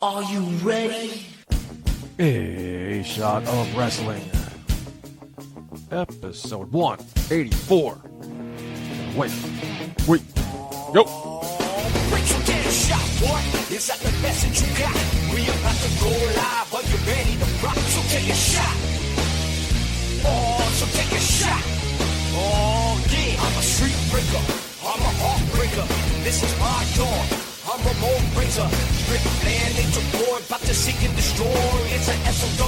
Are you ready? A Shot of Wrestling. Episode 184. Wait. Yo. Break your damn shot, boy. Is that the best that you got? We about to go live. Are you ready to rock? So take a shot. So take a shot. Oh, yeah. I'm a street breaker. I'm a heartbreaker. This is my dawn. I'm Ramon Razor. Rip Flair, Nature Boy. About to seek and destroy. It's an SOW.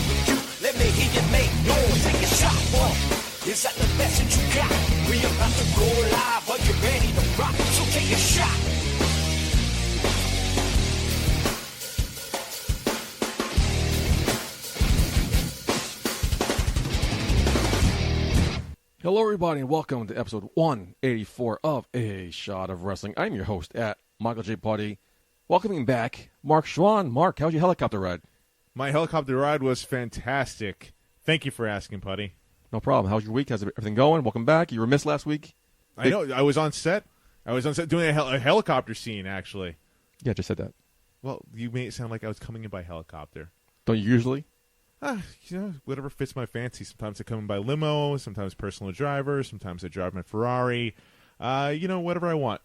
Let me hear you make noise. Take a shot, boy. Is that the best that you got? We about to go live. Are you ready to rock? So take a shot. Hello, everybody, and welcome to episode 184 of A Shot of Wrestling. I'm your host at Michael J. Putty. Welcoming back Mark Schwann. Mark, how's your helicopter ride? My helicopter ride was fantastic. Thank you for asking, Putty. No problem. How's your week? How's everything going? Welcome back. You were missed last week. I know. I was on set. Doing a helicopter scene, actually. Yeah, I just said that. Well, you made it sound like I was coming in by helicopter. Don't you usually? Whatever fits my fancy. Sometimes I come in by limo, sometimes personal driver, sometimes I drive my Ferrari. Whatever I want.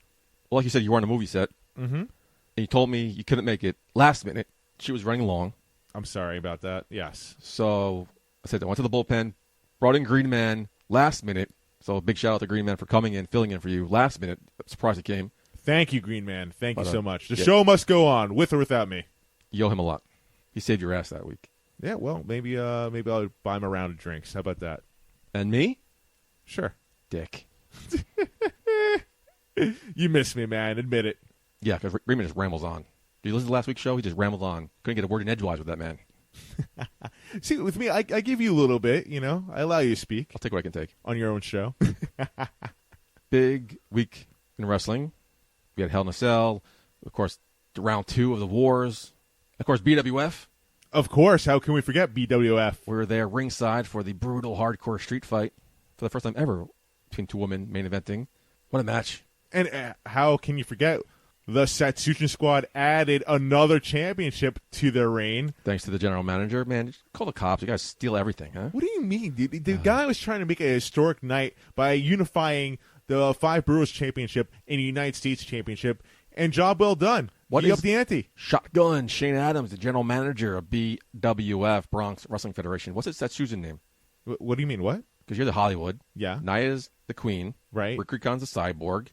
Well, like you said, you were on a movie set. Mm-hmm. And you told me you couldn't make it last minute. She was running long. I'm sorry about that. Yes. So I said I went to the bullpen, brought in Green Man last minute. So a big shout out to Green Man for coming in, filling in for you last minute. Surprise it came. Thank you, Green Man. Thank you so much. The yeah. show must go on, with or without me. You owe him a lot. He saved your ass that week. Yeah, well, maybe I'll buy him a round of drinks. How about that? And me? Sure. Dick. You miss me, man. Admit it. Yeah, because Green Man just rambles on. Did you listen to last week's show? He just rambled on. Couldn't get a word in edgewise with that man. See, with me, I give you a little bit, I allow you to speak. I'll take what I can take. On your own show. Big week in wrestling. We had Hell in a Cell. Of course, the round 2 of the Wars. Of course, BWF. Of course. How can we forget BWF? We were there ringside for the brutal hardcore street fight for the first time ever between two women main eventing. What a match. And how can you forget the Satsujin Squad added another championship to their reign? Thanks to the general manager. Man, just call the cops. You guys steal everything, huh? What do you mean? The guy was trying to make a historic night by unifying the 5 Brewers Championship and the United States Championship, and job well done. What He is up the ante. Shotgun Shane Adams, the general manager of BWF, Bronx Wrestling Federation. What's his Satsujin name? What do you mean, what? Because you're the Hollywood. Yeah. Naya's the queen. Right. Rick Ricon's the cyborg.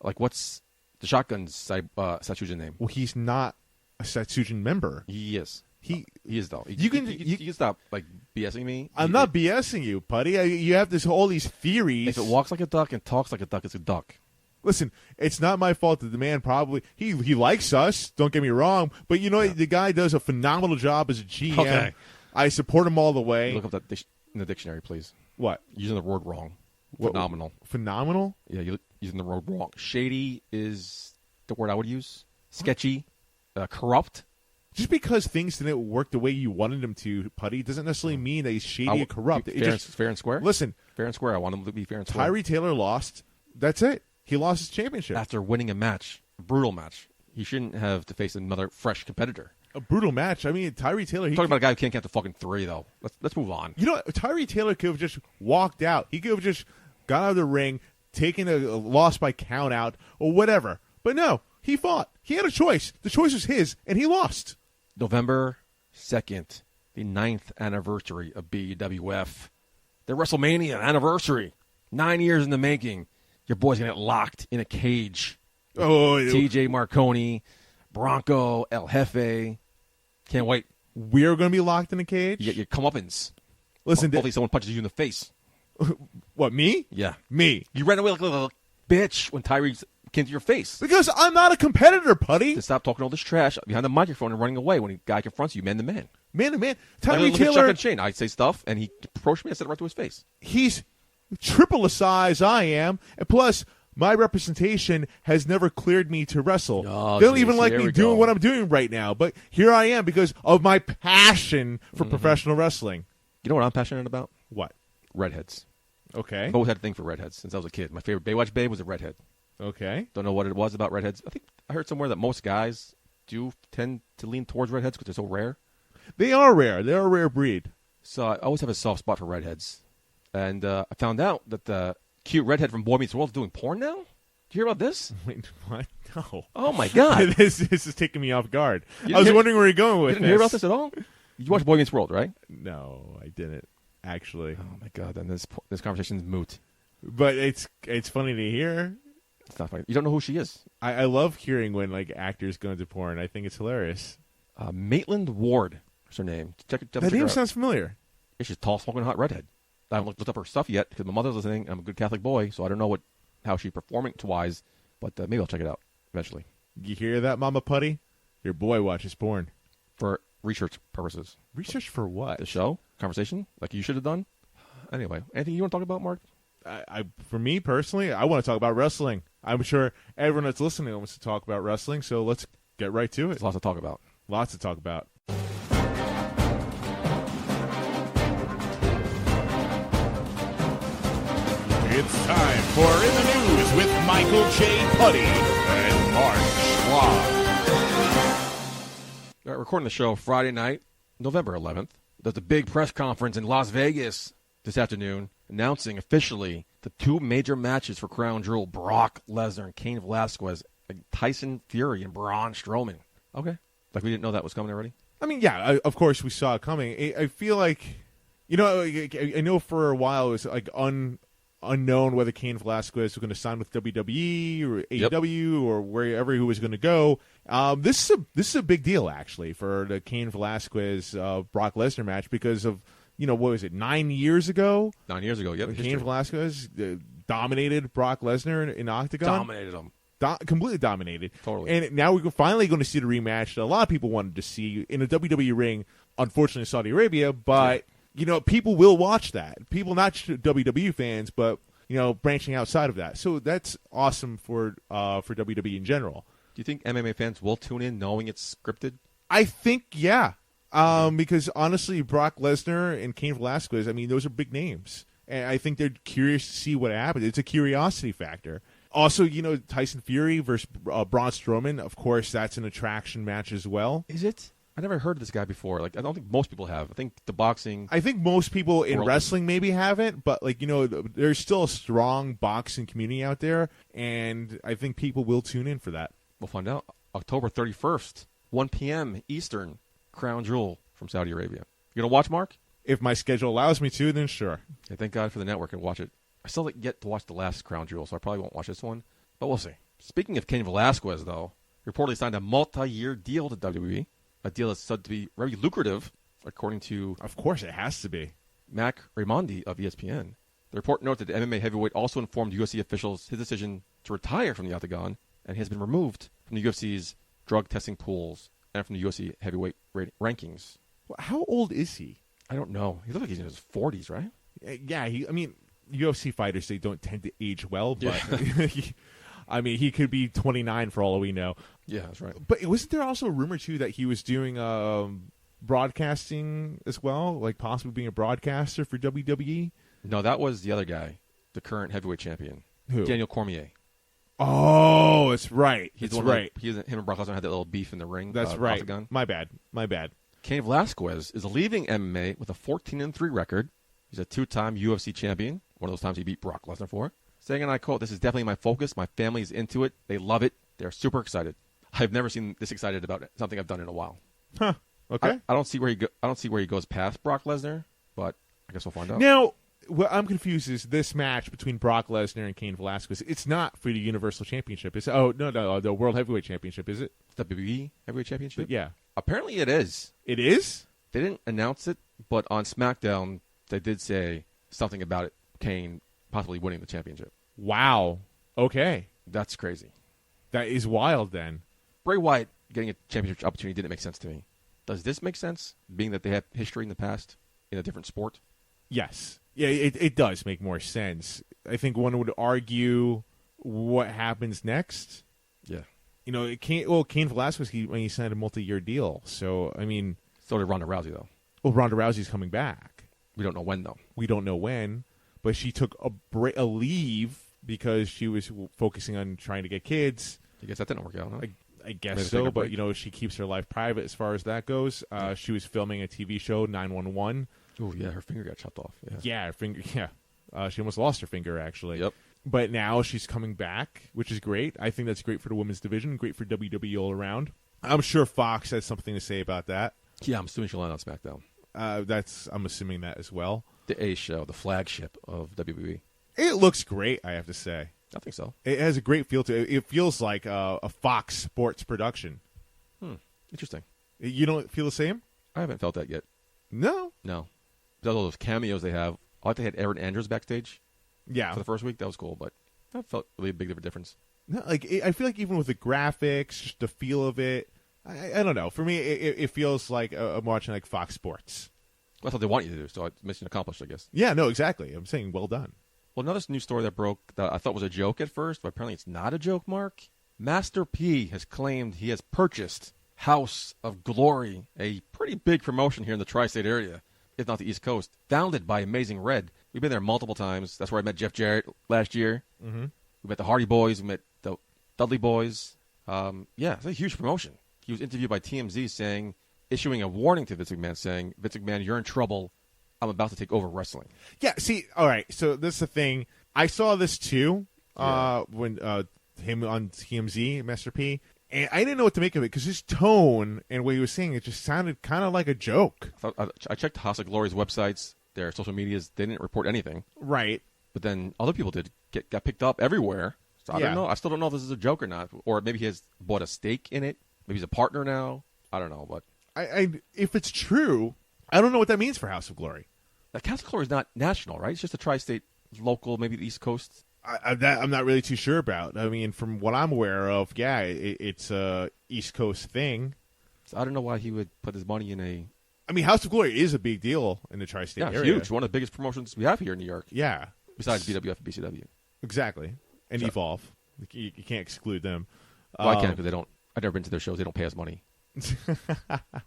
Like, what's the Shotgun's Satsujin name? Well, he's not a Satsujin member. He is. He is, though. You can stop, BSing me. I'm not BSing you, Putty. You have all these theories. If it walks like a duck and talks like a duck, it's a duck. Listen, it's not my fault that the man probably he likes us. Don't get me wrong, but the guy does a phenomenal job as a GM. Okay. I support him all the way. Look up that in the dictionary, please. What? Using the word wrong. What? Phenomenal. Phenomenal? Yeah, you're using the word wrong. Shady is the word I would use. Sketchy, corrupt. Just because things didn't work the way you wanted them to, Putty, doesn't necessarily mean that he's shady or corrupt. Fair and square. Listen, fair and square. I want him to be fair and square. Tyree Taylor lost. That's it. He lost his championship after winning a brutal match. He shouldn't have to face another fresh competitor. A brutal match. I mean, Tyree Taylor. Talking about a guy who can't count to fucking 3, though. Let's move on. Tyree Taylor could have just walked out. He could have just got out of the ring, taken a loss by count out or whatever. But no, he fought. He had a choice. The choice was his, and he lost. November 2nd, the 9th anniversary of BWF. The WrestleMania anniversary. 9 years in the making. Your boy's going to get locked in a cage. TJ Marconi, Bronco, El Jefe. Can't wait. We're going to be locked in a cage? You get your comeuppance. Listen, hopefully someone punches you in the face. What, me? Yeah. Me. You ran away like a little bitch when Tyree came to your face. Because I'm not a competitor, Putty. To stop talking all this trash behind the microphone and running away when a guy confronts you, man to man. Man to man. Tyree Taylor. Shane. I say stuff, and he approached me. I said it right to his face. He's triple the size I am, and plus, my representation has never cleared me to wrestle. Oh, they don't even like me doing what I'm doing right now, but here I am because of my passion for professional wrestling. You know what I'm passionate about? What? Redheads. Okay. I've always had a thing for redheads since I was a kid. My favorite Baywatch babe was a redhead. Okay. Don't know what it was about redheads. I think I heard somewhere that most guys do tend to lean towards redheads because they're so rare. They are rare. They're a rare breed. So I always have a soft spot for redheads. And I found out that the cute redhead from Boy Meets World is doing porn now. Did you hear about this? Wait, what? No. Oh, my God. this is taking me off guard. I was wondering where you're going with this. You didn't hear about this at all? You watched Boy Meets World, right? No, I didn't, actually. Oh, my God. Then this conversation's moot. But it's funny to hear. It's not funny. You don't know who she is. I love hearing when actors go into porn. I think it's hilarious. Maitland Ward is her name. Check that name out. sounds familiar. Yeah, she's a tall, smoking hot redhead. I haven't looked up her stuff yet because my mother's listening. I'm a good Catholic boy, so I don't know how she's performance-wise, but maybe I'll check it out eventually. You hear that, Mama Putty? Your boy watches porn. For research purposes. Research for what? The show? Conversation? Like you should have done? Anyway, anything you want to talk about, Mark? For me, personally, I want to talk about wrestling. I'm sure everyone that's listening wants to talk about wrestling, so let's get right to it. There's lots to talk about. Lots to talk about. It's time for In the News with Michael J. Putty and Mark Schwab. Recording the show Friday night, November 11th. There's a big press conference in Las Vegas this afternoon announcing officially the two major matches for Crown Jewel, Brock Lesnar and Cain Velasquez, Tyson Fury and Braun Strowman. Okay. Like we didn't know that was coming already? I mean, yeah, of course we saw it coming. I feel like, I know for a while it was unknown whether Cain Velasquez was going to sign with WWE or AEW or wherever he was going to go. This is a big deal, actually, for the Cain Velasquez Brock Lesnar match because of, what was it, 9 years ago? 9 years ago, yep. Cain Velasquez dominated Brock Lesnar in Octagon. Dominated him. Completely dominated. Totally. And now we're finally going to see the rematch that a lot of people wanted to see in a WWE ring, unfortunately in Saudi Arabia, but... people will watch that. People, not just WWE fans, but branching outside of that. So that's awesome for WWE in general. Do you think MMA fans will tune in knowing it's scripted? I think, yeah. Because honestly, Brock Lesnar and Cain Velasquez, I mean, those are big names, and I think they're curious to see what happens. It's a curiosity factor. Also, Tyson Fury versus Braun Strowman. Of course, that's an attraction match as well. Is it? I never heard of this guy before. I don't think most people have. I think the boxing... I think most people in wrestling maybe haven't, but, there's still a strong boxing community out there, and I think people will tune in for that. We'll find out. October 31st, 1 p.m. Eastern, Crown Jewel from Saudi Arabia. You going to watch, Mark? If my schedule allows me to, then sure. Yeah, thank God for the network and watch it. I still get to watch the last Crown Jewel, so I probably won't watch this one, but we'll see. Speaking of Cain Velasquez, though, reportedly signed a multi-year deal to WWE. A deal that's said to be very lucrative, according to... Of course, it has to be. Mac Raimondi of ESPN. The report noted that the MMA heavyweight also informed UFC officials his decision to retire from the Octagon, and he has been removed from the UFC's drug testing pools and from the UFC heavyweight rankings. Well, how old is he? I don't know. He looks like he's in his 40s, right? Yeah, UFC fighters, they don't tend to age well, but... Yeah. He could be 29 for all we know. Yeah, that's right. But wasn't there also a rumor, too, that he was doing broadcasting as well? Like possibly being a broadcaster for WWE? No, that was the other guy, the current heavyweight champion. Who? Daniel Cormier. Oh, that's right. Him and Brock Lesnar had that little beef in the ring. That's right. Octagon. My bad. Cain Velasquez is leaving MMA with a 14-3 record. He's a two-time UFC champion. One of those times he beat Brock Lesnar for. Saying, and I quote, "This is definitely my focus. My family is into it. They love it. They're super excited. I've never seen this excited about something I've done in a while." Huh. Okay. I don't see where he goes past Brock Lesnar, but I guess we'll find out. Now, what I'm confused is this match between Brock Lesnar and Cain Velasquez. It's not for the Universal Championship. It's the World Heavyweight Championship. Is it WWE Heavyweight Championship? Yeah. Apparently, it is. It is. They didn't announce it, but on SmackDown, they did say something about it. Cain possibly winning the championship. Wow. Okay. That's crazy. That is wild, then. Bray Wyatt getting a championship opportunity didn't make sense to me. Does this make sense, being that they have history in the past in a different sport? Yes. Yeah, it does make more sense. I think one would argue what happens next. Yeah. Cain Velasquez, when he signed a multi-year deal. So, So did Ronda Rousey, though. Well, Ronda Rousey's coming back. We don't know when, though. We don't know when. But she took a leave because she was focusing on trying to get kids. I guess that didn't work out, huh? I guess so, but she keeps her life private as far as that goes. She was filming a TV show, 911. Oh yeah, her finger got chopped off. Yeah, her finger. Yeah, she almost lost her finger actually. Yep. But now she's coming back, which is great. I think that's great for the women's division, great for WWE all around. I'm sure Fox has something to say about that. Yeah, I'm assuming she'll land on SmackDown. I'm assuming that as well. The A show, the flagship of WWE. It looks great, I have to say. I think so. It has a great feel to it. It feels like a Fox Sports production. Interesting. You don't feel the same? I haven't felt that yet. No. All those cameos they have. I like they had Aaron Andrews backstage. Yeah. For the first week, that was cool, but that felt really a big difference. No, I feel like even with the graphics, just the feel of it, I don't know. For me, it feels like I'm watching like Fox Sports. Well, that's what they want you to do, so it's mission accomplished, I guess. Yeah, no, exactly. I'm saying well done. Well, another news story that broke that I thought was a joke at first, but apparently it's not a joke, Mark. Master P has claimed he has purchased House of Glory, a pretty big promotion here in the tri-state area, if not the East Coast, founded by Amazing Red. We've been there multiple times. That's where I met Jeff Jarrett last year. Mm-hmm. We met the Hardy Boys. We met the Dudley Boys. It's a huge promotion. He was interviewed by TMZ issuing a warning to Vince McMahon saying, Vince McMahon, you're in trouble. I'm about to take over wrestling. Yeah, see, all right, so this is the thing. I saw this too when him on TMZ, Master P, and I didn't know what to make of it because his tone and what he was saying, it just sounded kind of like a joke. I checked House of Glory's websites, their social medias. They didn't report anything. Right. But then other people got picked up everywhere. So I don't know. I still don't know if this is a joke or not. Or maybe he has bought a stake in it. Maybe he's a partner now. I don't know. But if it's true, I don't know what that means for House of Glory. House of Glory is not national, right? It's just a tri-state, local, maybe the East Coast. I'm not really too sure about. I mean, from what I'm aware of, yeah, it's a East Coast thing. So I don't know why he would put his money in a... I mean, House of Glory is a big deal in the tri-state area. Yeah, huge. One of the biggest promotions we have here in New York. Yeah. Besides BWF and BCW. Exactly. And Evolve. You can't exclude them. Well, I can't because I've never been to their shows. They don't pay us money.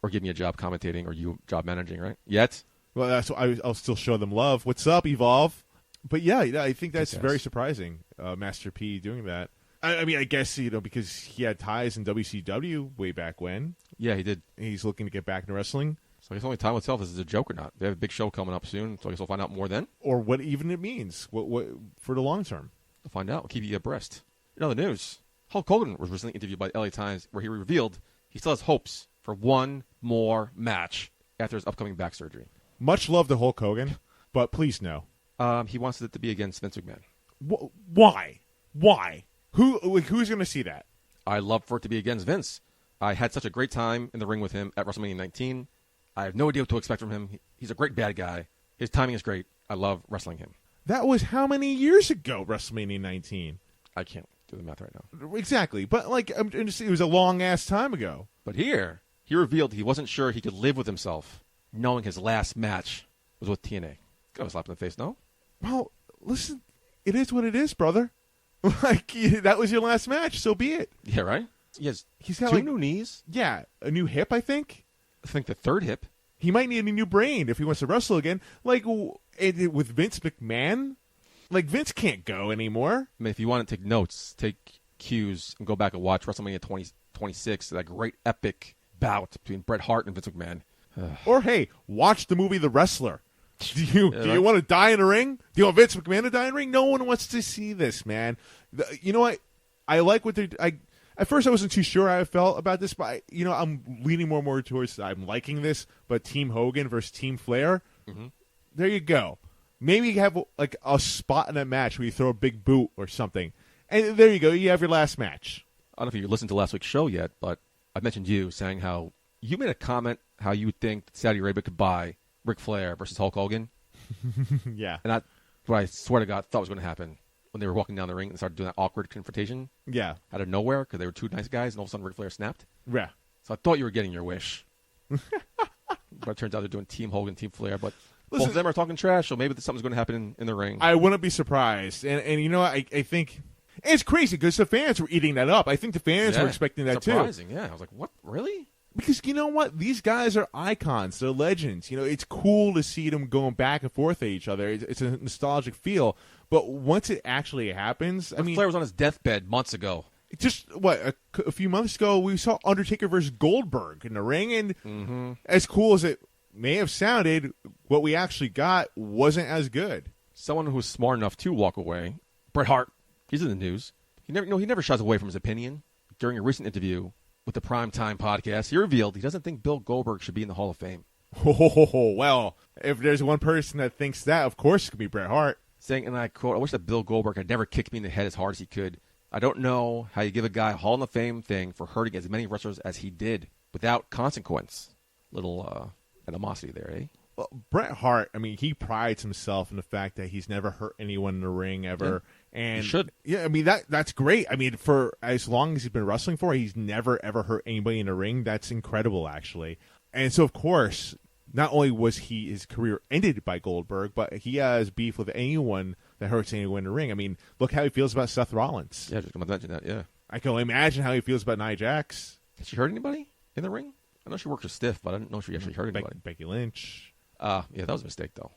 Or give me a job commentating or you job managing, right? Yet. Well, that's why I'll still show them love. What's up, Evolve? But yeah, I think that's very surprising, Master P doing that. I mean, I guess, because he had ties in WCW way back when. Yeah, he did. He's looking to get back into wrestling. So I guess only time will tell if this is a joke or not. They have a big show coming up soon, so I guess we'll find out more then. Or what even it means what for the long term. We'll find out. We'll keep you abreast. In other news, Hulk Hogan was recently interviewed by the LA Times where he revealed he still has hopes for one more match after his upcoming back surgery. Much love to Hulk Hogan, but please no. He wants it to be against Vince McMahon. Why? Who's going to see that? I love for it to be against Vince. I had such a great time in the ring with him at WrestleMania 19. I have no idea what to expect from him. He's a great bad guy. His timing is great. I love wrestling him. That was how many years ago, WrestleMania 19? I can't do the math right now. Exactly. But, it was a long-ass time ago. But here, he revealed he wasn't sure he could live with himself, knowing his last match was with TNA. Got a slap in the face, no? Well, listen, it is what it is, brother. That was your last match, so be it. Yeah, right? He's got two new knees. Yeah, a new hip, I think. I think the third hip. He might need a new brain if he wants to wrestle again. With Vince McMahon, Vince can't go anymore. I mean, if you want to take notes, take cues, and go back and watch WrestleMania 26, that great epic bout between Bret Hart and Vince McMahon. Or, hey, watch the movie The Wrestler. Do you want to die in a ring? Do you want Vince McMahon to die in a ring? No one wants to see this, man. You know what? I like what they're... At first, I wasn't too sure how I felt about this, but I'm leaning more and more towards I'm liking this. But Team Hogan versus Team Flair, There you go. Maybe you have a spot in that match where you throw a big boot or something, and there you go. You have your last match. I don't know if you listened to last week's show yet, but I mentioned you saying how you made a comment how you think Saudi Arabia could buy Ric Flair versus Hulk Hogan. Yeah, and what I swear to God thought was going to happen. When they were walking down the ring and started doing that awkward confrontation. Yeah. Out of nowhere, because they were two nice guys, and all of a sudden Ric Flair snapped. Yeah. So I thought you were getting your wish. But it turns out they're doing Team Hogan, Team Flair. But both of them are talking trash, so maybe something's going to happen in the ring. I wouldn't be surprised. And you know what? I think... It's crazy, because the fans were eating that up. I think the fans were expecting that, surprising, too. Yeah, I was like, what? Really? Because you know what? These guys are icons. They're legends. It's cool to see them going back and forth at each other. It's a nostalgic feel. But once it actually happens, Flair was on his deathbed months ago. Just a few months ago, we saw Undertaker versus Goldberg in the ring, and as cool as it may have sounded, what we actually got wasn't as good. Someone who's smart enough to walk away, Bret Hart. He's in the news. He never shies away from his opinion. During a recent interview with the Primetime podcast, he revealed he doesn't think Bill Goldberg should be in the Hall of Fame. Oh, well, if there's one person that thinks that, of course it could be Bret Hart. Saying, and I quote, "I wish that Bill Goldberg had never kicked me in the head as hard as he could. I don't know how you give a guy a Hall of Fame thing for hurting as many wrestlers as he did without consequence." Little animosity there, eh? Well, Bret Hart, I mean, he prides himself in the fact that he's never hurt anyone in the ring ever. Yeah, and he should. Yeah, I mean, that's great. I mean, for as long as he's been wrestling for, he's never, ever hurt anybody in the ring. That's incredible, actually. And so, of course, not only was his career ended by Goldberg, but he has beef with anyone that hurts anyone in the ring. I mean, look how he feels about Seth Rollins. Yeah, just going to mention that, yeah. I can only imagine how he feels about Nia Jax. Did she hurt anybody in the ring? I know she worked her stiff, but I didn't know she actually hurt anybody. Becky Lynch. Yeah, that was a mistake, though.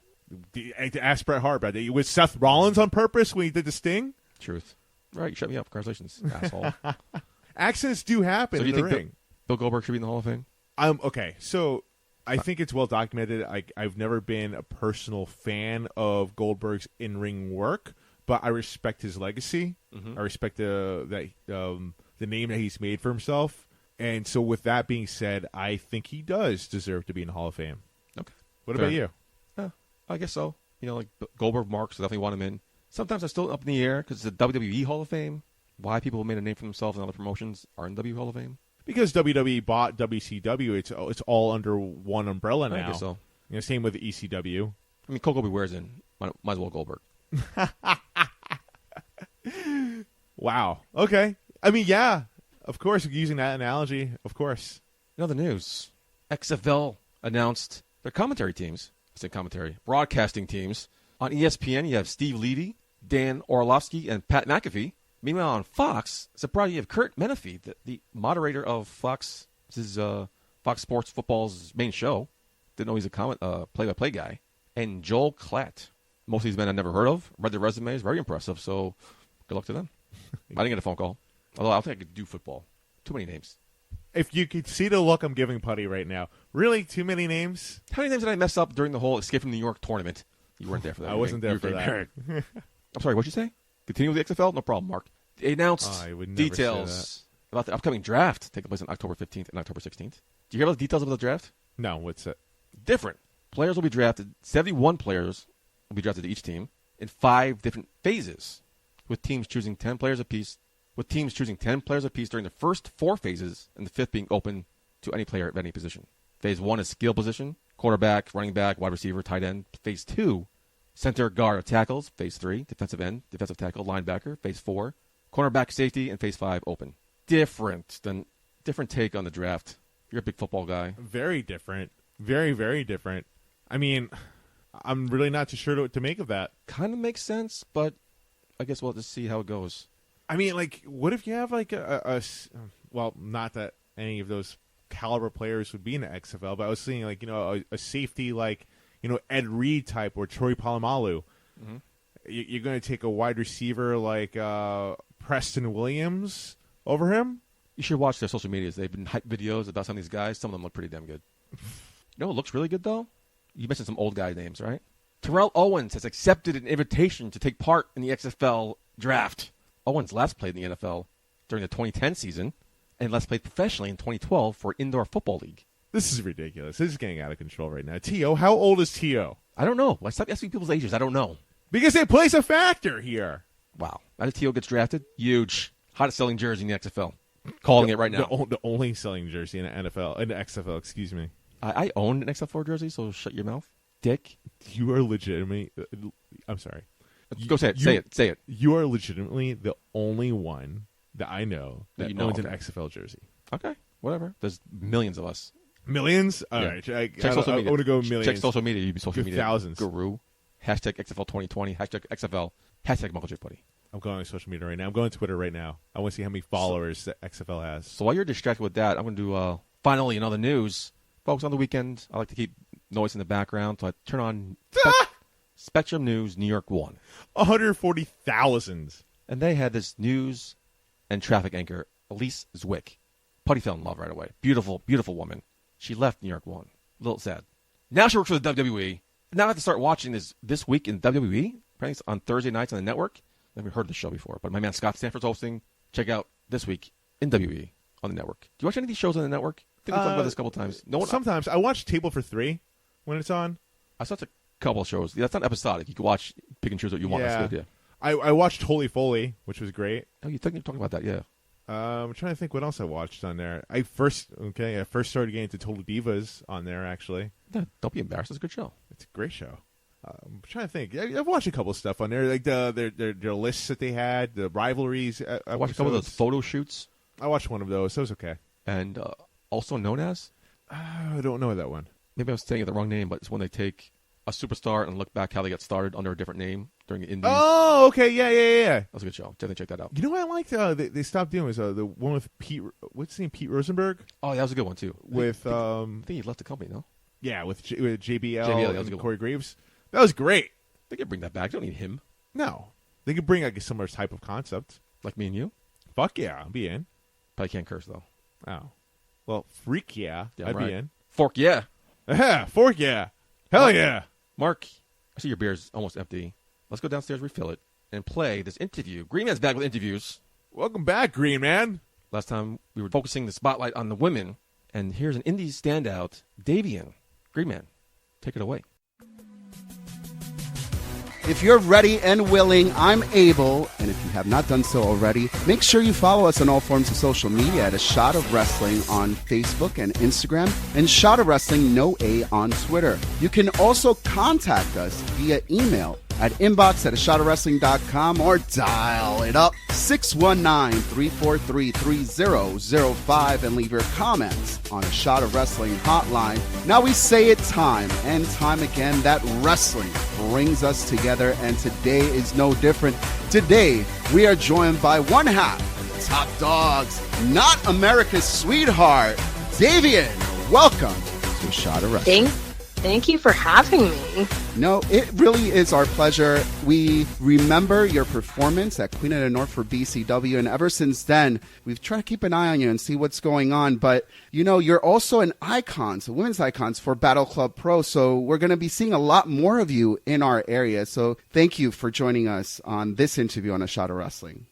Ask Bret Hart about that. Was Seth Rollins on purpose when he did the Sting? Truth. Right, you shut me up. Congratulations, asshole. Accidents do happen So do in you the think ring. Bill Goldberg should be in the Hall of Fame? Okay, so I think it's well documented. I've never been a personal fan of Goldberg's in-ring work, but I respect his legacy. I respect the name that he's made for himself. And so with that being said, I think he does deserve to be in the Hall of Fame. Okay. What about you? I guess so. You know, like Goldberg marks, definitely want him in. Sometimes I'm still up in the air because it's the WWE Hall of Fame. Why people who made a name for themselves in other promotions are in the WWE Hall of Fame? Because WWE bought WCW. It's all under one umbrella now. I guess so. You know, same with the ECW. I mean, Koko B. Ware's in. Might as well Goldberg. Wow. Okay. I mean, yeah. Of course, using that analogy, of course. In other news, XFL announced their commentary teams. I said commentary. Broadcasting teams. On ESPN, you have Steve Levy, Dan Orlovsky, and Pat McAfee. Meanwhile, on Fox, surprise, you have Kurt Menefee, the moderator of Fox. This is Fox Sports Football's main show. Didn't know he's a play-by-play guy. And Joel Klatt. Most of these men I've never heard of. Read their resumes. Very impressive. So good luck to them. I didn't get a phone call. Although I don't think I could do football. Too many names. If you could see the look I'm giving Putty right now. Really? Too many names? How many names did I mess up during the whole Escape from New York tournament? You weren't there for that. I wasn't there for that. I'm sorry, what'd you say? Continue with the XFL? No problem, Mark. They announced details about the upcoming draft taking place on October 15th and October 16th. Do you hear about the details of the draft? No, what's it? Different. Players will be drafted. 71 players will be drafted to each team in 5 different phases, with teams choosing 10 players apiece. With teams choosing 10 players apiece during the first 4 phases, and the 5th being open to any player at any position. Phase 1 is skill position, quarterback, running back, wide receiver, tight end. Phase 2, center, guard, or tackles. Phase 3, defensive end, defensive tackle, linebacker. Phase 4, cornerback, safety, and Phase 5, open. Different take on the draft. You're a big football guy. Very different. Very, very different. I mean, I'm really not too sure what to make of that. Kind of makes sense, but I guess we'll have to see how it goes. I mean, like, what if you have, like, well, not that any of those caliber players would be in the XFL, but I was seeing, like, you know, a safety like, you know, Ed Reed type or Troy Polamalu. Mm-hmm. You're going to take a wide receiver like Preston Williams over him? You should watch their social medias. They've been hype videos about some of these guys. Some of them look pretty damn good. You know what looks really good, though? You mentioned some old guy names, right? Terrell Owens has accepted an invitation to take part in the XFL draft. Owens last played in the NFL during the 2010 season and last played professionally in 2012 for an indoor football league. This is ridiculous. This is getting out of control right now. T.O., how old is T.O.? I don't know. I stop asking people's ages. I don't know. Because it plays a factor here. Wow. Now that T.O. gets drafted, huge. Hottest selling jersey in the XFL. Calling it right now. The only selling jersey in the NFL, in the XFL, excuse me. I owned an XFL jersey, so shut your mouth, dick. You are legitimately... I'm sorry. Go say it. Say it. You are legitimately the only one that I know that owns an XFL jersey. Okay, whatever. There's millions of us. Millions? All right. Check social media. I want to go millions. Check social media. You'd be social media. Thousands. Guru. Hashtag XFL 2020. Hashtag XFL. Hashtag Michael J. Putty. I'm going on social media right now. I'm going to Twitter right now. I want to see how many followers that XFL has. So while you're distracted with that, I'm going to do, finally, another news. Folks, on the weekend, I like to keep noise in the background, so I turn on Spectrum News New York 1. 140,000. And they had this news and traffic anchor Elise Zwick. Putty fell in love right away. Beautiful, beautiful woman. She left New York 1. A little sad. Now she works for the WWE. Now I have to start watching this week in WWE. Apparently it's on Thursday nights on the network. I've never heard the show before, but my man Scott Stanford's hosting. Check out This Week in WWE on the network. Do you watch any of these shows on the network? I think we talked about this a couple of times. Sometimes. I watch Table for Three when it's on. I saw a couple of shows. That's not episodic. You can watch, pick and choose what you want. Yeah. That's good, yeah. I watched Holy Foley, which was great. Oh, you think you're talking about that, yeah. I'm trying to think what else I watched on there. I first started getting into Total Divas on there, actually. No, don't be embarrassed. It's a good show. It's a great show. I'm trying to think. I've watched a couple of stuff on there, like their lists that they had, the rivalries. I watched a couple of those photo shoots. I watched one of those. That was okay. And also known as? I don't know that one. Maybe I was saying it the wrong name, but it's when they take a superstar and look back how they got started under a different name during the Indies. Oh, okay. Yeah. That was a good show. Definitely check that out. You know what I liked? They stopped doing was the one with Pete. What's his name? Pete Rosenberg. Oh, that was a good one too. With I think he left the company, no? Yeah, with JBL, that was a and good Corey Graves. That was great. They could bring that back. You don't need him. No, they could bring like a similar type of concept. Like me and you. Fuck yeah, I'll be in. Probably can't curse though. Oh, well, freak yeah, I'd be in. Fork yeah. Fork yeah. Hell yeah. Mark, I see your beer's almost empty. Let's go downstairs, refill it, and play this interview. Green Man's back with interviews. Welcome back, Green Man. Last time we were focusing the spotlight on the women, and here's an indie standout, Davienne. Green Man, take it away. If you're ready and willing, I'm able, and if you have not done so already, make sure you follow us on all forms of social media at A Shot of Wrestling on Facebook and Instagram, and Shot of Wrestling No A on Twitter. You can also contact us via email at inbox@ashotofwrestling.com or dial it up 619-343-3005 and leave your comments on A Shot of Wrestling hotline. Now we say it time and time again that wrestling brings us together, and today is no different. Today we are joined by one half of the Top Dogs, not America's sweetheart, Davienne. Welcome to A Shot of Wrestling. Thank you for having me. No, it really is our pleasure. We remember your performance at Queen of the North for BCW, and ever since then, we've tried to keep an eye on you and see what's going on. But, you know, you're also an icon, so women's icons for Battle Club Pro, so we're going to be seeing a lot more of you in our area. So thank you for joining us on this interview on A Shot of Wrestling.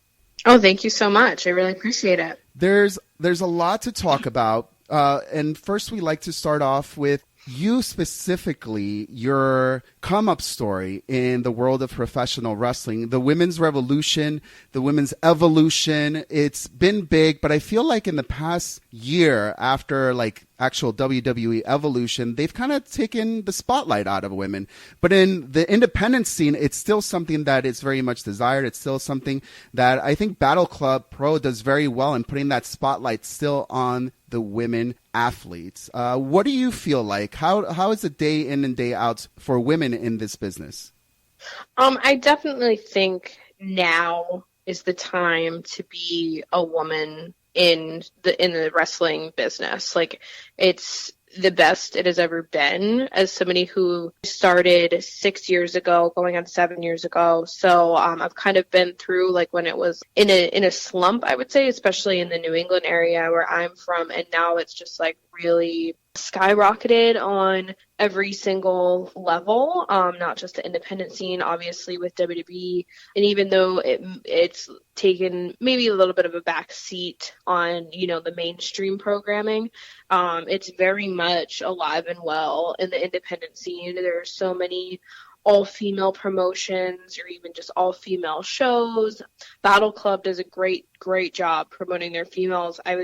Oh, thank you so much. I really appreciate it. There's a lot to talk about, and first we like to start off with you specifically, your come-up story in the world of professional wrestling, the women's revolution, the women's evolution. It's been big, but I feel like in the past year, after like actual WWE evolution, they've kind of taken the spotlight out of women. But in the independent scene, it's still something that is very much desired. It's still something that I think Battle Club Pro does very well in putting that spotlight still on the women athletes. What do you feel like? How is the day in and day out for women in this business? I definitely think now is the time to be a woman in the wrestling business. Like, it's the best it has ever been, as somebody who started 6 years ago, going on 7 years ago. So I've kind of been through like when it was in a slump, I would say, especially in the New England area where I'm from, and now it's just like really skyrocketed on every single level, not just the independent scene, obviously with WWE, and even though it's taken maybe a little bit of a back seat on, you know, the mainstream programming, it's very much alive and well in the independent scene. There are so many all-female promotions or even just all-female shows. Battle Club does a great job promoting their females. I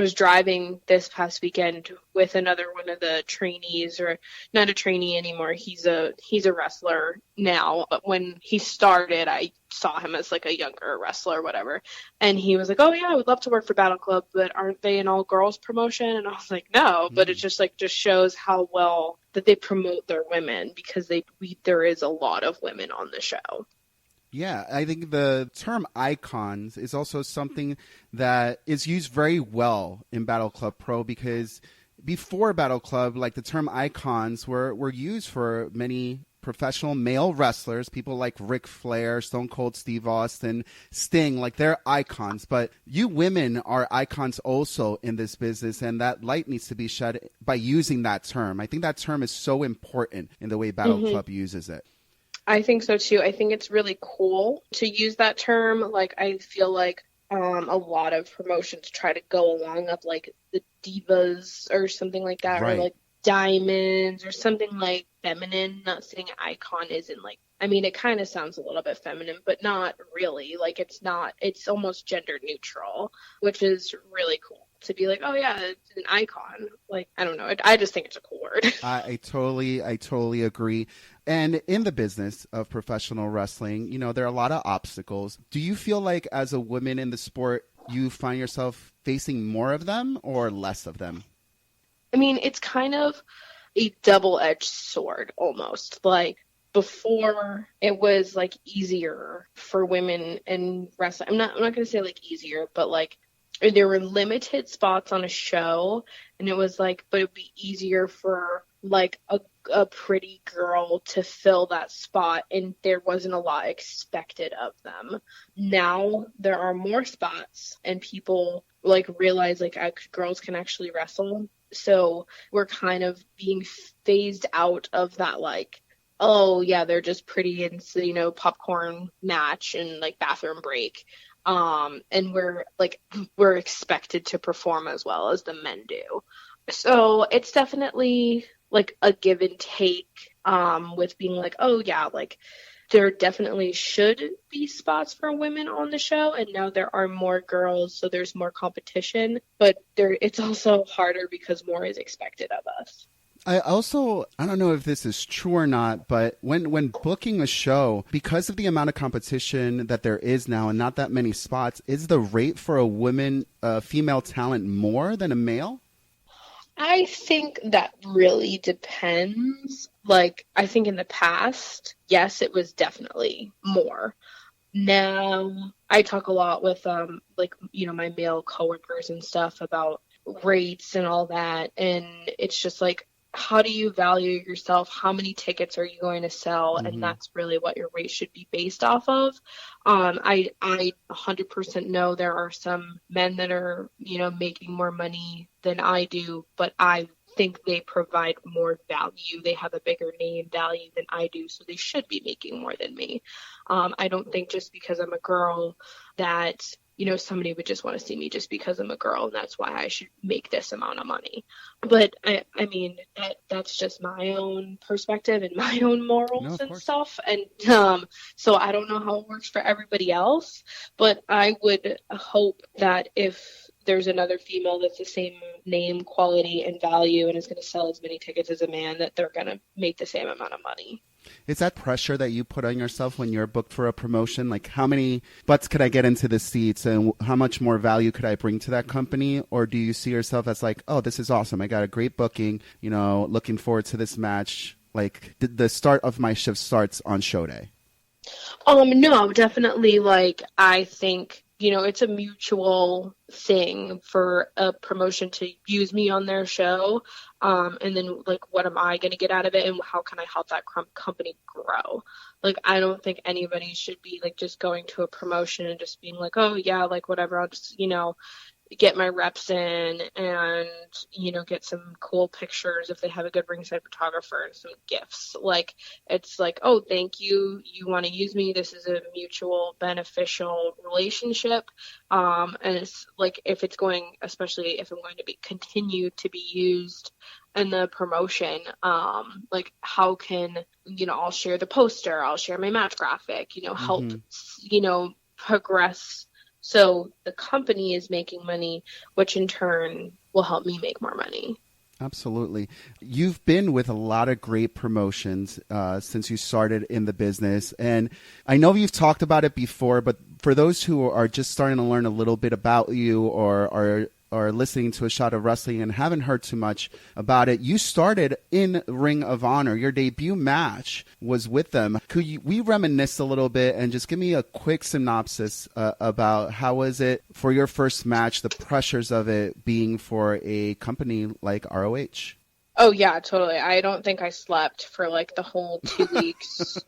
was driving this past weekend with another one of the trainees, or not a trainee anymore. He's a wrestler now, but when he started, I saw him as like a younger wrestler or whatever. And he was like, "Oh yeah, I would love to work for Battle Club, but aren't they an all girls promotion?" And I was like, "No," but it just shows how well that they promote their women, because there is a lot of women on the show. Yeah, I think the term icons is also something that is used very well in Battle Club Pro, because before Battle Club, like the term icons were used for many professional male wrestlers, people like Ric Flair, Stone Cold Steve Austin, Sting, like they're icons. But you women are icons also in this business, and that light needs to be shed by using that term. I think that term is so important in the way Battle Club uses it. I think so too. I think it's really cool to use that term. Like, I feel like a lot of promotions try to go along of like the divas or something like that, Right. or like diamonds or something like feminine. Not saying icon isn't like, I mean, it kind of sounds a little bit feminine, but not really. Like, it's not, it's almost gender neutral, which is really cool to be like, oh yeah, it's an icon. Like, I don't know. I just think it's a cool word. I totally agree. And in the business of professional wrestling, you know, there are a lot of obstacles. Do you feel like as a woman in the sport, you find yourself facing more of them or less of them? I mean, it's kind of a double-edged sword almost. Like, before it was like easier for women in wrestling. I'm not going to say like easier, but like there were limited spots on a show, and it was like, but it'd be easier for like a pretty girl to fill that spot, and there wasn't a lot expected of them. Now there are more spots, and people like realize like girls can actually wrestle. So we're kind of being phased out of that, like, oh yeah, they're just pretty and, you know, popcorn match and like bathroom break. And we're expected to perform as well as the men do. So it's definitely like a give and take, with being like, oh yeah, like there definitely should be spots for women on the show, and now there are more girls, so there's more competition, but it's also harder because more is expected of us. I don't know if this is true or not, but when booking a show, because of the amount of competition that there is now and not that many spots, is the rate for a female talent more than a male? I think that really depends. Like, I think in the past, yes, it was definitely more. Now, I talk a lot with, like, you know, my male coworkers and stuff about rates and all that. And it's just like, how do you value yourself? How many tickets are you going to sell? Mm-hmm. And that's really what your rate should be based off of. I 100% know there are some men that are, you know, making more money than I do, but I think they provide more value. They have a bigger name value than I do, so they should be making more than me. I don't think just because I'm a girl that, you know, somebody would just want to see me just because I'm a girl, and that's why I should make this amount of money. But I mean, that's just my own perspective and my own morals and stuff. And so I don't know how it works for everybody else, but I would hope that if there's another female that's the same name, quality, and value, and is going to sell as many tickets as a man, that they're going to make the same amount of money. Is that pressure that you put on yourself when you're booked for a promotion? Like, how many butts could I get into the seats, and how much more value could I bring to that company? Or do you see yourself as like, oh, this is awesome, I got a great booking, you know, looking forward to this match, like the start of my shift starts on show day? No, definitely. Like, I think, you know, it's a mutual thing for a promotion to use me on their show. And then, like, what am I going to get out of it, and how can I help that company grow? Like, I don't think anybody should be, like, just going to a promotion and just being like, oh, yeah, like, whatever, I'll just, you know, get my reps in and, you know, get some cool pictures if they have a good ringside photographer and some gifts. Like, it's like, oh, thank you. You want to use me. This is a mutual beneficial relationship. And it's like, if it's going, especially if I'm going to be continue to be used in the promotion, like, how can, you know, I'll share the poster, I'll share my match graphic, you know, help, you know, progress. So the company is making money, which in turn will help me make more money. Absolutely. You've been with a lot of great promotions since you started in the business. And I know you've talked about it before, but for those who are just starting to learn a little bit about you or are listening to A Shot of Wrestling and haven't heard too much about it, you started in Ring of Honor. Your debut match was with them. Could we reminisce a little bit and just give me a quick synopsis about how was it for your first match, the pressures of it being for a company like ROH? Oh yeah, totally. I don't think I slept for like the whole 2 weeks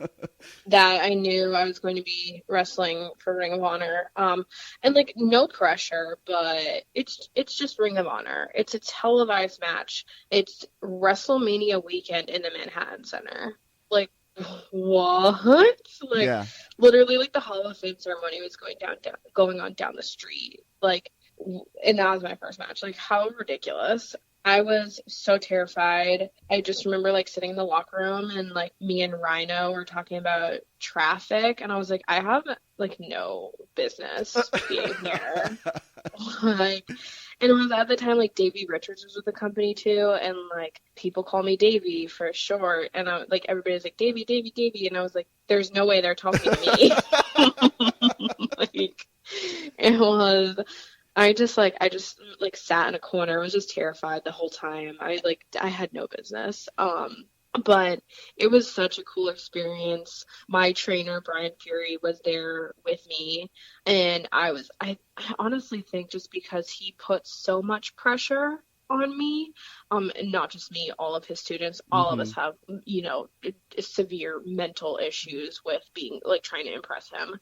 that I knew I was going to be wrestling for Ring of Honor. And like no pressure, but it's just Ring of Honor. It's a televised match. It's WrestleMania weekend in the Manhattan Center. Like what? Like Yeah. literally like the Hall of Fame ceremony was going on down the street. Like and that was my first match. Like how ridiculous. I was so terrified. I just remember like sitting in the locker room and like me and Rhino were talking about traffic and I was like, I have like no business being here. Like, and it was at the time like Davey Richards was with the company too, and like people call me Davey for short, and I like everybody's like Davey, Davey, Davey, and I was like, there's no way they're talking to me. Like it was. I just sat in a corner, was just terrified the whole time. I had no business. But it was such a cool experience. My trainer, Brian Fury, was there with me. And I honestly think just because he put so much pressure on me, and not just me, all of his students, all of us have, severe mental issues with being like trying to impress him.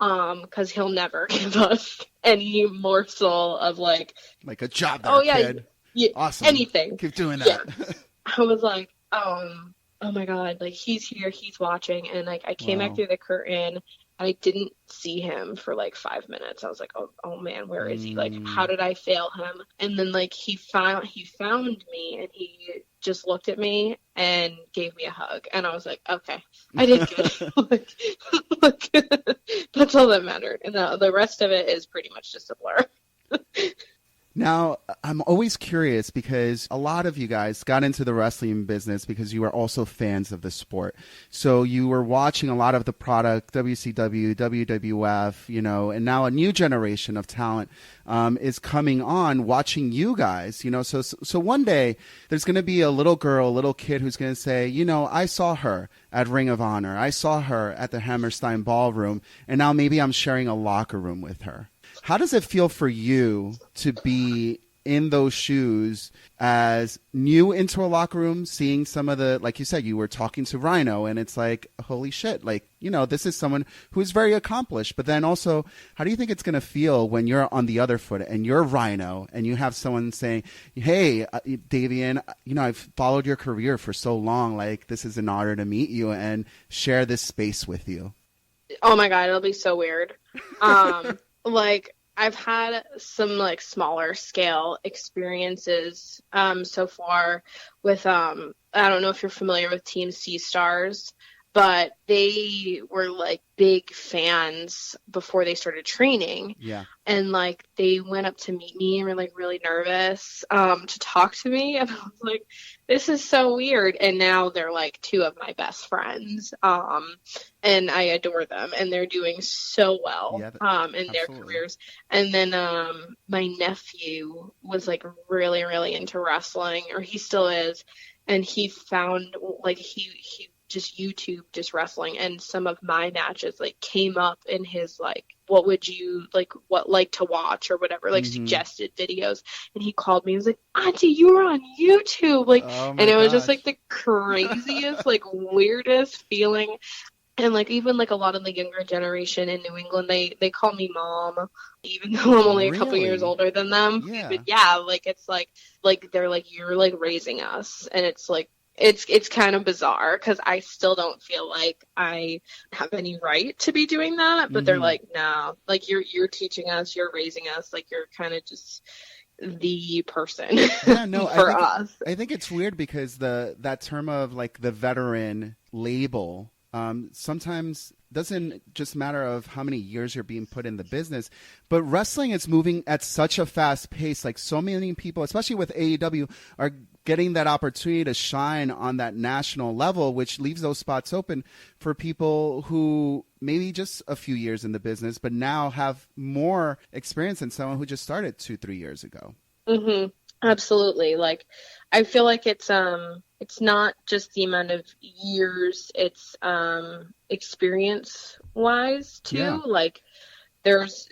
Because he'll never give us any morsel of like a job there, kid. Yeah, awesome. Anything. Keep doing that. Yeah. I was like, oh my God, like he's here, he's watching, and like I came back through the curtain and I didn't see him for like 5 minutes. I was like, oh man, where is he? Like, how did I fail him? And then like he found me and he just looked at me and gave me a hug, and I was like, okay, I did good. like, that's all that mattered, and the rest of it is pretty much just a blur. Now, I'm always curious because a lot of you guys got into the wrestling business because you were also fans of the sport. So you were watching a lot of the product, WCW, WWF, and now a new generation of talent is coming on watching you guys, So one day there's going to be a little girl, a little kid who's going to say, I saw her at Ring of Honor. I saw her at the Hammerstein Ballroom, and now maybe I'm sharing a locker room with her. How does it feel for you to be in those shoes as new into a locker room, seeing some of the, like you said, you were talking to Rhino, and it's like, holy shit, like, this is someone who is very accomplished. But then also, how do you think it's going to feel when you're on the other foot and you're Rhino and you have someone saying, hey, Davienne, I've followed your career for so long. Like, this is an honor to meet you and share this space with you. Oh my God, it'll be so weird. Like I've had some like smaller scale experiences so far with I don't know if you're familiar with Team Sea Stars, but they were like big fans before they started training. Yeah. And like they went up to meet me and were like really nervous to talk to me, and I was like, this is so weird. And now they're like two of my best friends. And I adore them, and they're doing so well in their careers. And then my nephew was like really, really into wrestling, or he still is, and he found like he just YouTube just wrestling, and some of my matches like came up in his like what would you like to watch or whatever, like suggested videos, and he called me and was like, Auntie, you were on YouTube, like, and it was just like the craziest like weirdest feeling. And like even like a lot of the younger generation in New England, they call me mom, even though I'm only a couple years older than them. Yeah. But yeah, like it's like they're like, you're like raising us, and it's like it's kind of bizarre because I still don't feel like I have any right to be doing that. But they're like, no, like you're teaching us, you're raising us, like you're kind of just the person for us. I think it's weird because that term of like the veteran label sometimes doesn't just matter of how many years you're being put in the business, but wrestling is moving at such a fast pace. Like so many people, especially with AEW, are getting that opportunity to shine on that national level, which leaves those spots open for people who maybe just a few years in the business, but now have more experience than someone who just started 2-3 years ago. Mm-hmm. Absolutely. Like, I feel like it's not just the amount of years, it's experience wise too. Yeah. Like there's,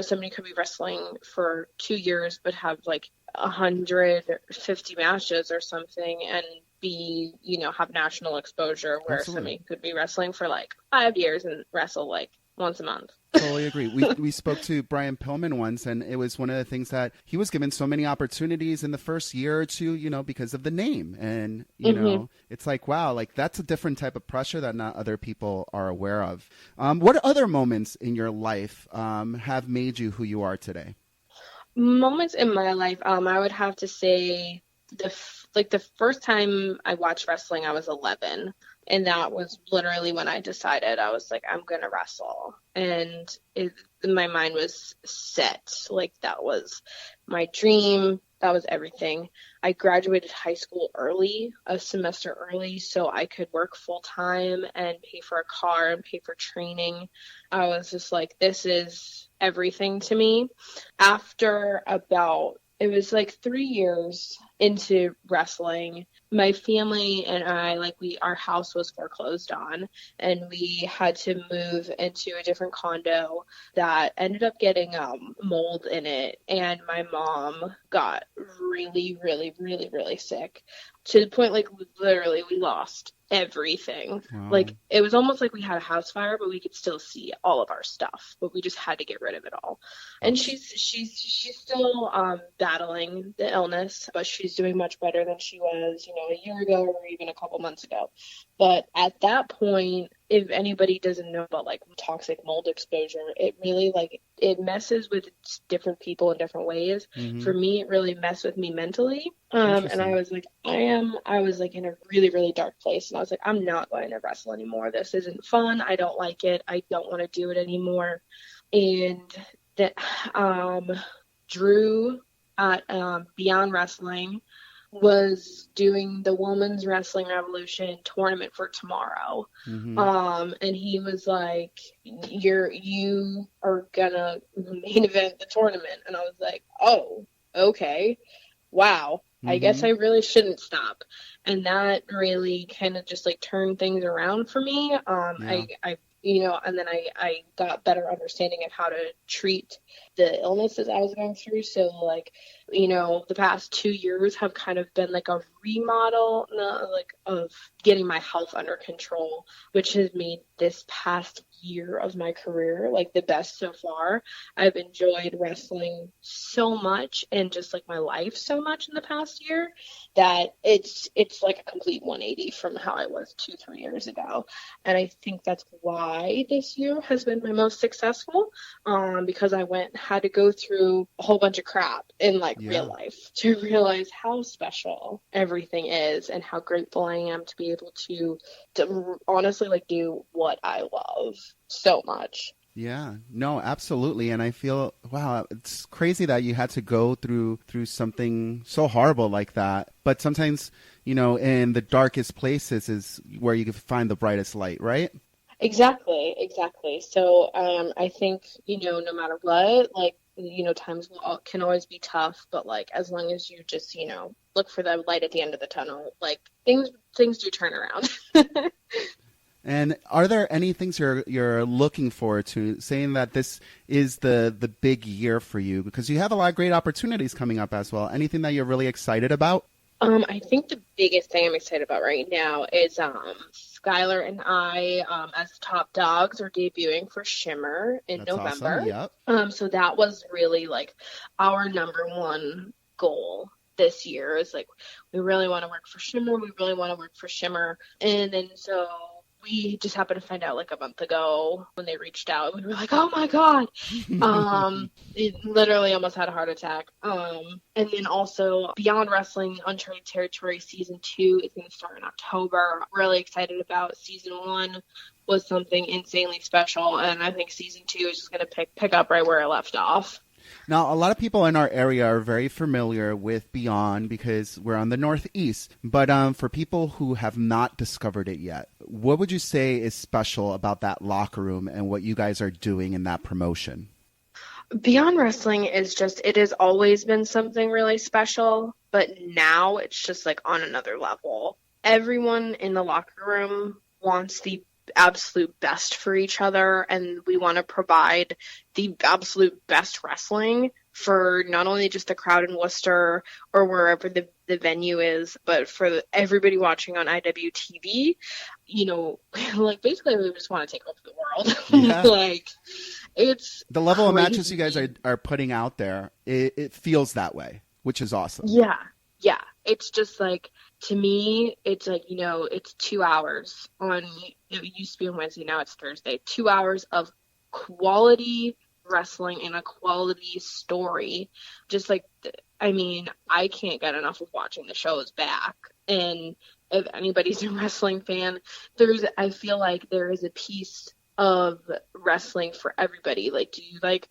somebody could be wrestling for 2 years, but have like 150 matches or something and be, have national exposure, where Absolutely. somebody could be wrestling for like 5 years and wrestle like once a month. Totally agree. We spoke to Brian Pillman once, and it was one of the things that he was given so many opportunities in the first year or two, because of the name. And, it's like, wow, like that's a different type of pressure that not other people are aware of. What other moments in your life have made you who you are today? Moments in my life, I would have to say the first time I watched wrestling, I was 11. And that was literally when I decided, I was like, I'm going to wrestle. And my mind was set. Like, that was my dream. That was everything. I graduated high school early, a semester early, so I could work full time and pay for a car and pay for training. I was just like, this is everything to me. After it was like 3 years into wrestling, my family and I, our house was foreclosed on, and we had to move into a different condo that ended up getting mold in it. And my mom got really, really, really, really sick, to the point, literally we lost everything. Wow. Like, it was almost like we had a house fire, but we could still see all of our stuff, but we just had to get rid of it all. And she's still battling the illness, but she's doing much better than she was, a year ago or even a couple months ago. But at that point, if anybody doesn't know about toxic mold exposure, it really it messes with different people in different ways. Mm-hmm. For me, it really messed with me mentally. And I was in a really, really dark place. And I was like, I'm not going to wrestle anymore. This isn't fun. I don't like it. I don't want to do it anymore. And that Drew at Beyond Wrestling was doing the Women's Wrestling Revolution tournament for tomorrow. Mm-hmm. And he was like, you are gonna main event the tournament. And I was like, oh, okay. Wow. Mm-hmm. I guess I really shouldn't stop. And that really kind of just turned things around for me. Yeah. And then I got better understanding of how to treat the illnesses I was going through. So the past 2 years have kind of been a remodel of getting my health under control, which has made this past year of my career the best so far. I've enjoyed wrestling so much and just my life so much in the past year that it's a complete 180 from how I was 2-3 years ago. And I think that's why this year has been my most successful, because I had to go through a whole bunch of crap in real life to realize how special everything is and how grateful I am to be able to honestly do what I love so much. Yeah, no, absolutely. And I feel, wow, it's crazy that you had to go through something so horrible like that. But sometimes, in the darkest places is where you can find the brightest light, right? Exactly. So I think, no matter what, times can always be tough, but as long as you just, look for the light at the end of the tunnel, things do turn around. And are there any things you're looking forward to, saying that this is the big year for you? Because you have a lot of great opportunities coming up as well. Anything that you're really excited about? I think the biggest thing I'm excited about right now is Skylar and I, as top dogs, are debuting for Shimmer in That's November. Awesome. Yep. So that was really our number one goal this year is we really want to work for Shimmer. And then so we just happened to find out a month ago when they reached out. We were like, oh my God. It literally almost had a heart attack. And then also Beyond Wrestling Uncharted Territory Season 2 is going to start in October. Really excited about Season 1 was something insanely special. And I think Season 2 is just going to pick up right where it left off. Now, a lot of people in our area are very familiar with Beyond because we're on the Northeast. But for people who have not discovered it yet, what would you say is special about that locker room and what you guys are doing in that promotion? Beyond Wrestling is it has always been something really special, but now it's just on another level. Everyone in the locker room wants the absolute best for each other, and we want to provide the absolute best wrestling for not only just the crowd in Worcester or wherever the venue is, but for everybody watching on IWTV, you know, like basically we just want to take over the world. Yeah. Like it's The level of matches crazy. you guys are putting out there, it feels that way, which is awesome. Yeah. Yeah. It's just like, to me, it's like, you know, it's 2 hours on, it used to be on Wednesday, now it's Thursday, 2 hours of quality wrestling and a quality story. Just like, I mean, I can't get enough of watching the shows back. And if anybody's a wrestling fan, I feel like there is a piece of wrestling for everybody. Like, do you like,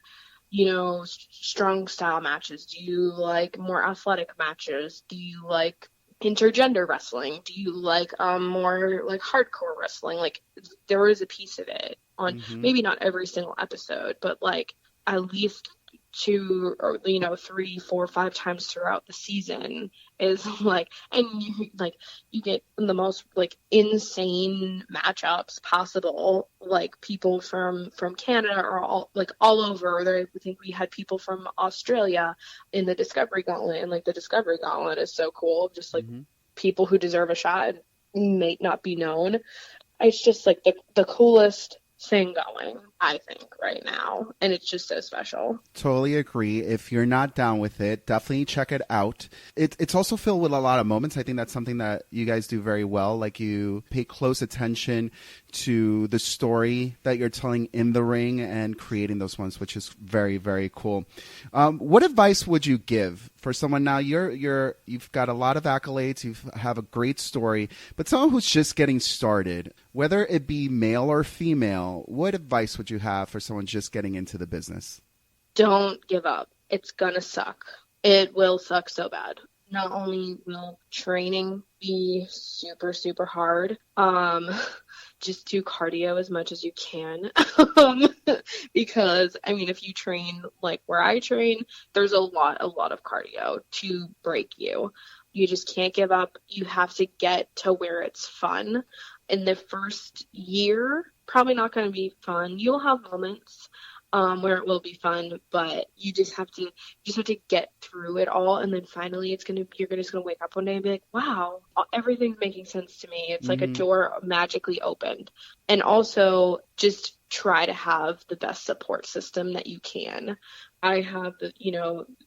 you know, strong style matches? Do you like more athletic matches? Do you like intergender wrestling? Do you like more like hardcore wrestling? Like, there is a piece of it on maybe not every single episode, but like at least 2 or, you know, 3, 4, 5 times throughout the season is like, and you get the most like insane matchups possible. Like people from Canada are all over there. I think we had people from Australia in the Discovery Gauntlet, and like the Discovery Gauntlet is so cool. Just like people who deserve a shot and may not be known. It's just like the coolest thing going, I think, right now, and it's just so special. Totally agree. If you're not down with it, definitely check it out. It's also filled with a lot of moments. I think that's something that you guys do very well. Like, you pay close attention to the story that you're telling in the ring and creating those ones, which is very, very cool. What advice would you give for someone now? You've got a lot of accolades, you have a great story, but someone who's just getting started, whether it be male or female, what advice would you have for someone just getting into the business? Don't give up. It's gonna suck. It will suck so bad. Not only will training be super, super hard, just do cardio as much as you can. Because, I mean, if you train like where I train, there's a lot of cardio to break you. You just can't give up. You have to get to where it's fun. In the first year, probably not going to be fun. You'll have moments where it will be fun, but you just have to get through it all, and then finally you're just gonna wake up one day and be like, wow, everything's making sense to me. It's like a door magically opened. And also just try to have the best support system that you can. I have,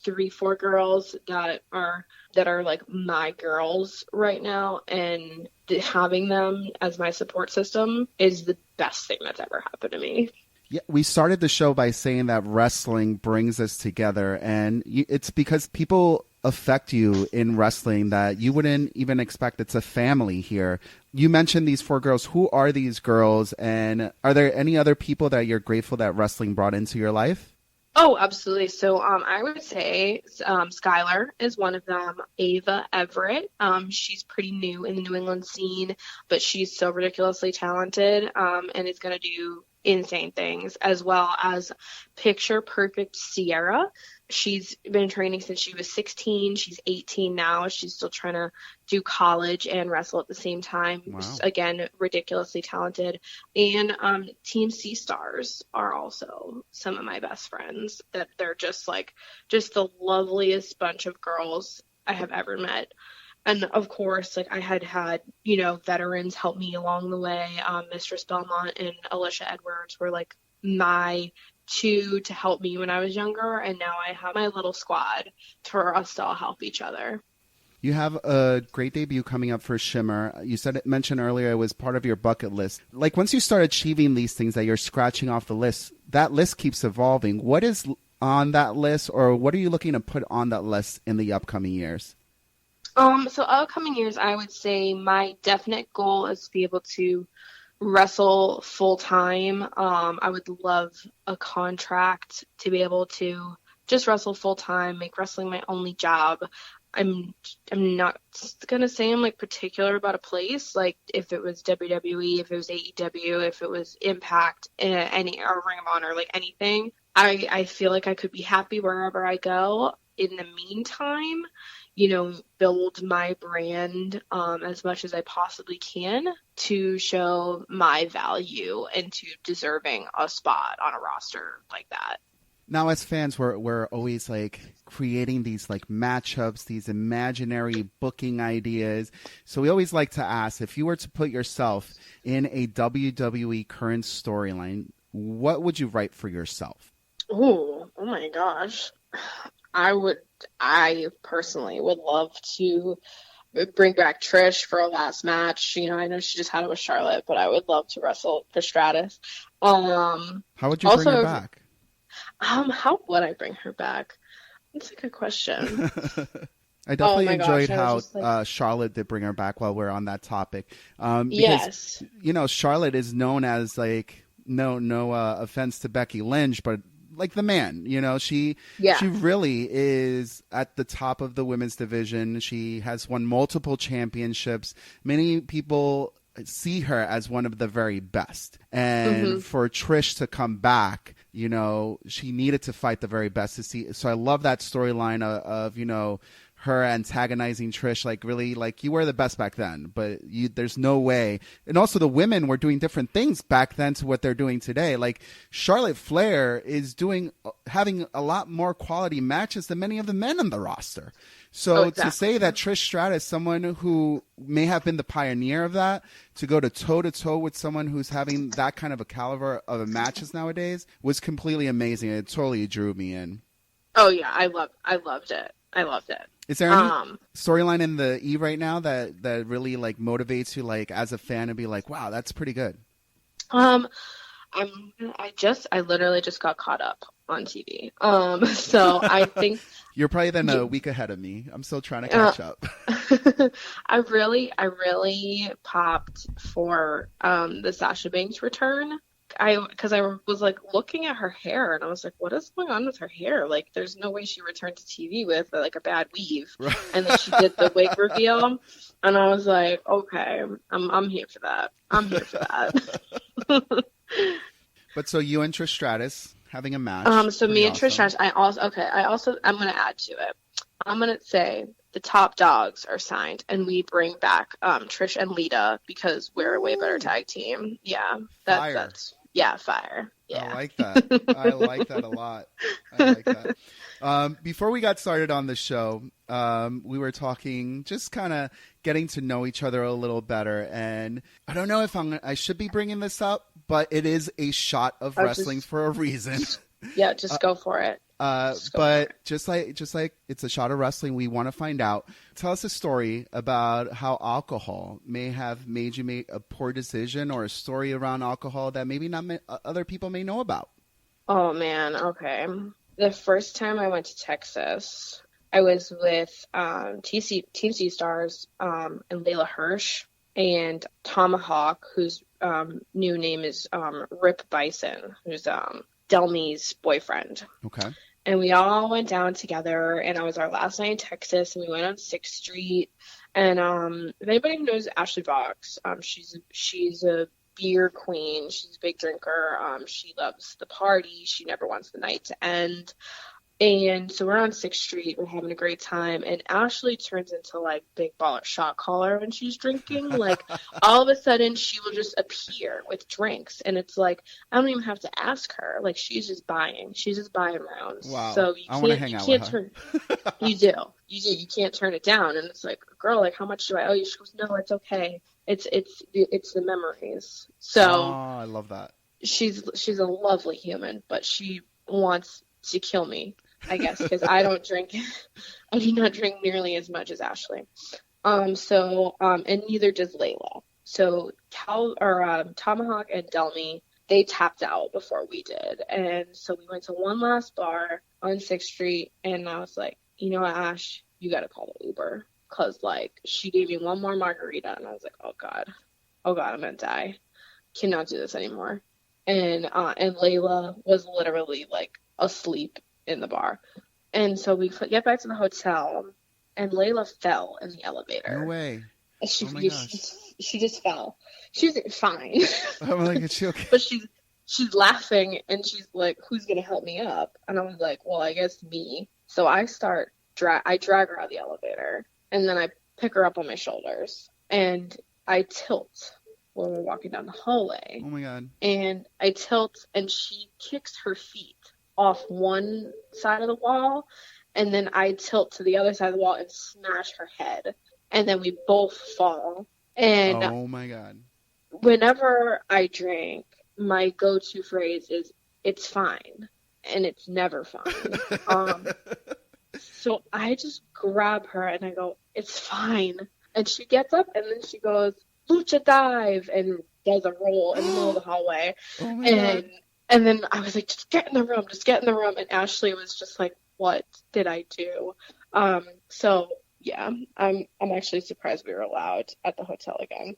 3, 4 girls that are like my girls right now, and having them as my support system is the best thing that's ever happened to me. Yeah, we started the show by saying that wrestling brings us together, and it's because people affect you in wrestling that you wouldn't even expect. It's a family here. You mentioned these 4 girls. Who are these girls, and are there any other people that you're grateful that wrestling brought into your life? Oh, absolutely. So I would say Skylar is one of them. Ava Everett. She's pretty new in the New England scene, but she's so ridiculously talented and is going to do insane things, as well as Picture Perfect Sierra. She's been training since she was 16. She's 18 now. She's still trying to do college and wrestle at the same time. Wow. Again, ridiculously talented. And Team Sea Stars are also some of my best friends. That they're just the loveliest bunch of girls I have ever met. And of course, like I had veterans help me along the way. Mistress Belmont and Alicia Edwards were like my 2 to help me when I was younger, and now I have my little squad for us to all help each other. You have a great debut coming up for Shimmer. You mentioned earlier it was part of your bucket list. Like, once you start achieving these things that you're scratching off the list, that list keeps evolving. What is on that list, or what are you looking to put on that list in the upcoming years? So upcoming years, I would say my definite goal is to be able to wrestle full time. I would love a contract to be able to just wrestle full time, make wrestling my only job. I'm not gonna say I'm like particular about a place. Like, if it was WWE, if it was AEW, if it was Impact, any or Ring of Honor, like anything, I feel like I could be happy wherever I go. In the meantime, build my brand as much as I possibly can to show my value and to deserving a spot on a roster like that. Now, as fans, we're always like creating these like matchups, these imaginary booking ideas. So we always like to ask, if you were to put yourself in a WWE current storyline, what would you write for yourself? Ooh, oh my gosh. I personally would love to bring back Trish for a last match. You know, I know she just had it with Charlotte, but I would love to wrestle for Stratus. How would you bring her back? How would I bring her back? That's a good question. I definitely enjoyed gosh, how Charlotte did bring her back while we're on that topic. Because, yes. you know, Charlotte is known as like, no offense to Becky Lynch, but like the man, you know, she really is at the top of the women's division. She has won multiple championships. Many people see her as one of the very best. And for Trish to come back, you know, she needed to fight the very best to see. So I love that storyline of, you know, her antagonizing Trish, like really, like you were the best back then, but there's no way. And also the women were doing different things back then to what they're doing today. Like Charlotte Flair is having a lot more quality matches than many of the men on the roster. So exactly. To say that Trish Stratus, someone who may have been the pioneer of that, to go to toe with someone who's having that kind of a caliber of matches nowadays was completely amazing. It totally drew me in. Oh yeah, I loved it. I loved it. Is there any storyline in the E right now that really like motivates you, like as a fan, to be like, wow, that's pretty good? I literally just got caught up on TV. So I think you're probably then a week ahead of me. I'm still trying to catch up. I really popped for the Sasha Banks return. Because I was like looking at her hair and I was like, what is going on with her hair? Like, there's no way she returned to TV with like a bad weave. Right. And then she did the wig reveal, and I was like, okay, I'm here for that. I'm here for that. But so you and Trish Stratus having a match. So me and Trish Stratus. I'm gonna add to it. I'm gonna say the top dogs are signed, and we bring back Trish and Lita because we're a way better tag team. Yeah, that's fire. Yeah, I like that. I like that a lot. I like that. Before we got started on the show, we were talking, just kind of getting to know each other a little better, and I don't know if I should be bringing this up, but it is a shot of wrestling for a reason. Yeah, just go for it. Just like it's a shot of wrestling, we want to find out. Tell us a story about how alcohol may have made you make a poor decision, or a story around alcohol that maybe not other people may know about. Oh man, okay. The first time I went to Texas, I was with TC Stars and Layla Hirsch and Tomahawk, whose new name is Rip Bison, who's Delmi's boyfriend. Okay. And we all went down together, and it was our last night in Texas, and we went on 6th Street. And if anybody knows Ashley Box, she's a beer queen. She's a big drinker. She loves the party. She never wants the night to end. And so we're on 6th Street. We're having a great time. And Ashley turns into like big baller shot caller when she's drinking. Like all of a sudden she will just appear with drinks. And it's like, I don't even have to ask her. Like she's just buying. She's just buying rounds. Wow. So I want to hang out with her. You do. You can't turn it down. And it's like, girl, like how much do I owe you? She goes, no, it's okay. It's the memories. So I love that. She's a lovely human, but she wants to kill me, I guess, because I don't drink. I do not drink nearly as much as Ashley. And neither does Layla. So Tomahawk and Delmi, they tapped out before we did. And so we went to one last bar on 6th Street, and I was like, you know what, Ash, you got to call the Uber. Because, like, she gave me one more margarita, and I was like, oh, God, I'm going to die. Cannot do this anymore. And Layla was literally, like, asleep in the bar. And so we get back to the hotel, and Layla fell in the elevator. No way. She just fell. She's fine. I'm like, is she okay? But she's laughing, and she's like, who's going to help me up? And I was like, well, I guess me. So I drag her out of the elevator, and then I pick her up on my shoulders, and I tilt when we're walking down the hallway. Oh my God. And I tilt, and she kicks her feet off one side of the wall, and then I tilt to the other side of the wall and smash her head, and then we both fall. And Oh my God. whenever I drink, my go-to phrase is, "It's fine," and it's never fine. So I just grab her and I go, "It's fine." And she gets up and then she goes, "Lucha dive," and does a roll in the middle of the hallway. Oh my God. And then I was like, "Just get in the room, just get in the room." And Ashley was just like, "What did I do?" So yeah, I'm actually surprised we were allowed at the hotel again.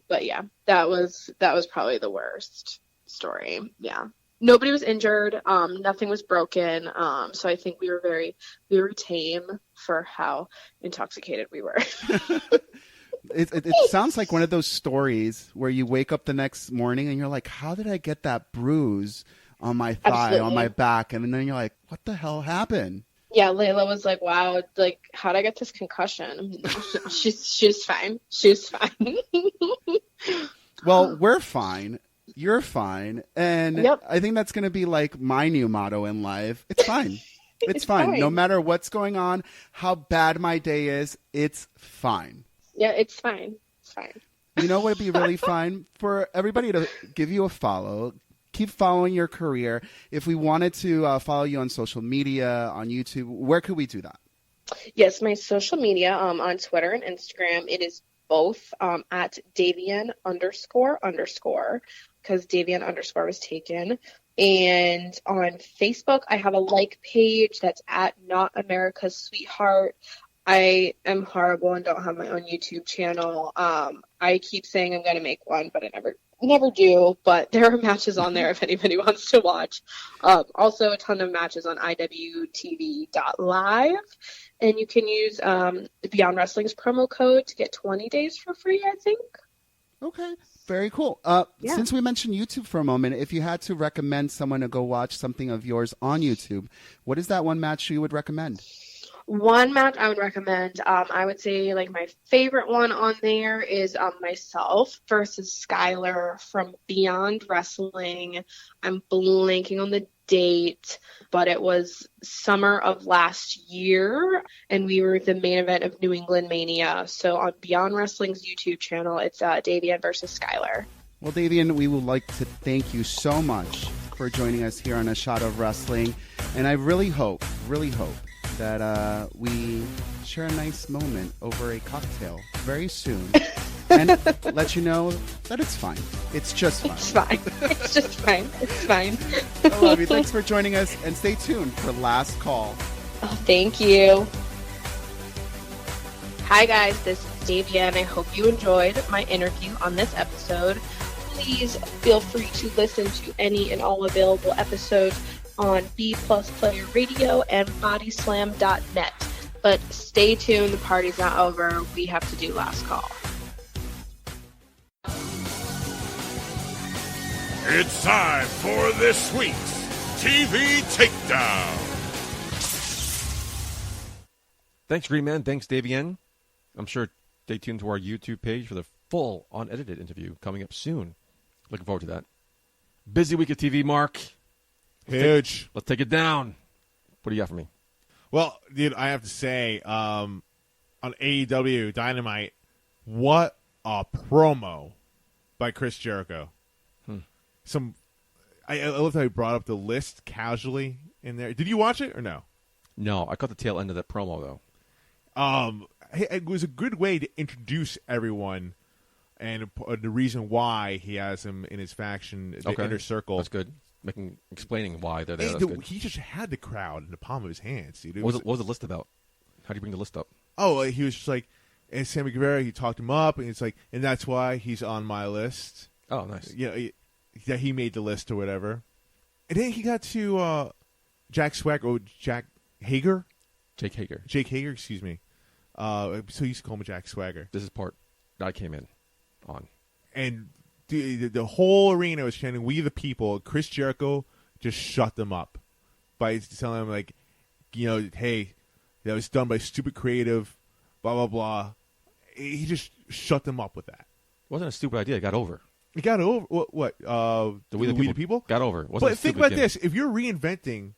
But yeah, that was probably the worst story. Yeah. Nobody was injured. Nothing was broken. So I think we were tame for how intoxicated we were. It sounds like one of those stories where you wake up the next morning and you're like, how did I get that bruise on my thigh, Absolutely. on my back? And then you're like, what the hell happened? Yeah, Layla was like, "Wow, like, how'd I get this concussion?" She's fine. She's fine. Well, we're fine. You're fine. And Yep. I think that's going to be like my new motto in life. It's fine. It's fine. fine. No matter what's going on, how bad my day is, it's fine. Yeah, it's fine. It's fine. You know what would be really fun? For everybody to give you a follow. Keep following your career. If we wanted to follow you on social media, on YouTube, where could we do that? Yes, my social media on Twitter and Instagram, it is both at Davienne __ because Davienne _ was taken. And on Facebook, I have a like page that's at Not America's Sweetheart. I am horrible and don't have my own YouTube channel. I keep saying I'm going to make one, but I never do. But there are matches on there if anybody wants to watch. Also, a ton of matches on IWTV.live. And you can use Beyond Wrestling's promo code to get 20 days for free, I think. Okay, very cool. Yeah. Since we mentioned YouTube for a moment, if you had to recommend someone to go watch something of yours on YouTube, what is that one match you would recommend? One match I would recommend, I would say like my favorite one on there is myself versus Skylar from Beyond Wrestling. I'm blanking on the date, but it was summer of last year, and we were the main event of New England Mania. So on Beyond Wrestling's YouTube channel, it's Davienne versus Skylar. Well, Davienne, we would like to thank you so much for joining us here on A Shot of Wrestling, and I really hope that we share a nice moment over a cocktail very soon and let you know that it's fine. It's just fine. It's fine. It's just fine. It's fine. I love you. Thanks for joining us, and stay tuned for Last Call. Oh, thank you. Hi, guys. This is Davienne. I hope you enjoyed my interview on this episode. Please feel free to listen to any and all available episodes on B Plus Player Radio and bodyslam.net. But stay tuned, the party's not over. We have to do Last Call. It's time for this week's TV Takedown. Thanks, Green Man. Thanks, Davienne. I'm sure stay tuned to our YouTube page for the full unedited interview coming up soon. Looking forward to that. Busy week of TV, Mark. Huge. Let's take it down. What do you got for me? Well, dude, I have to say, on AEW Dynamite, what a promo by Chris Jericho. I love how he brought up the list casually in there. Did you watch it or no? No, I caught the tail end of that promo, though. It was a good way to introduce everyone and the reason why he has him in his faction, the Inner Circle. That's good. Explaining why they're there. That's good. He just had the crowd in the palm of his hands, dude. What was the list about? How do you bring the list up? Oh, he was just like, and Sammy Guevara, he talked him up, and it's like, and that's why he's on my list. Oh, nice. That he made the list or whatever. And then he got to Jake Hager, excuse me. So he used to call him Jack Swagger. This is part that I came in on. And the whole arena was chanting, "We the people." Chris Jericho just shut them up by telling them, like, hey, that was done by stupid creative, blah, blah, blah. He just shut them up with that. It wasn't a stupid idea. It got over. It got over. What? The We the People got over. It wasn't But think about this: if you're reinventing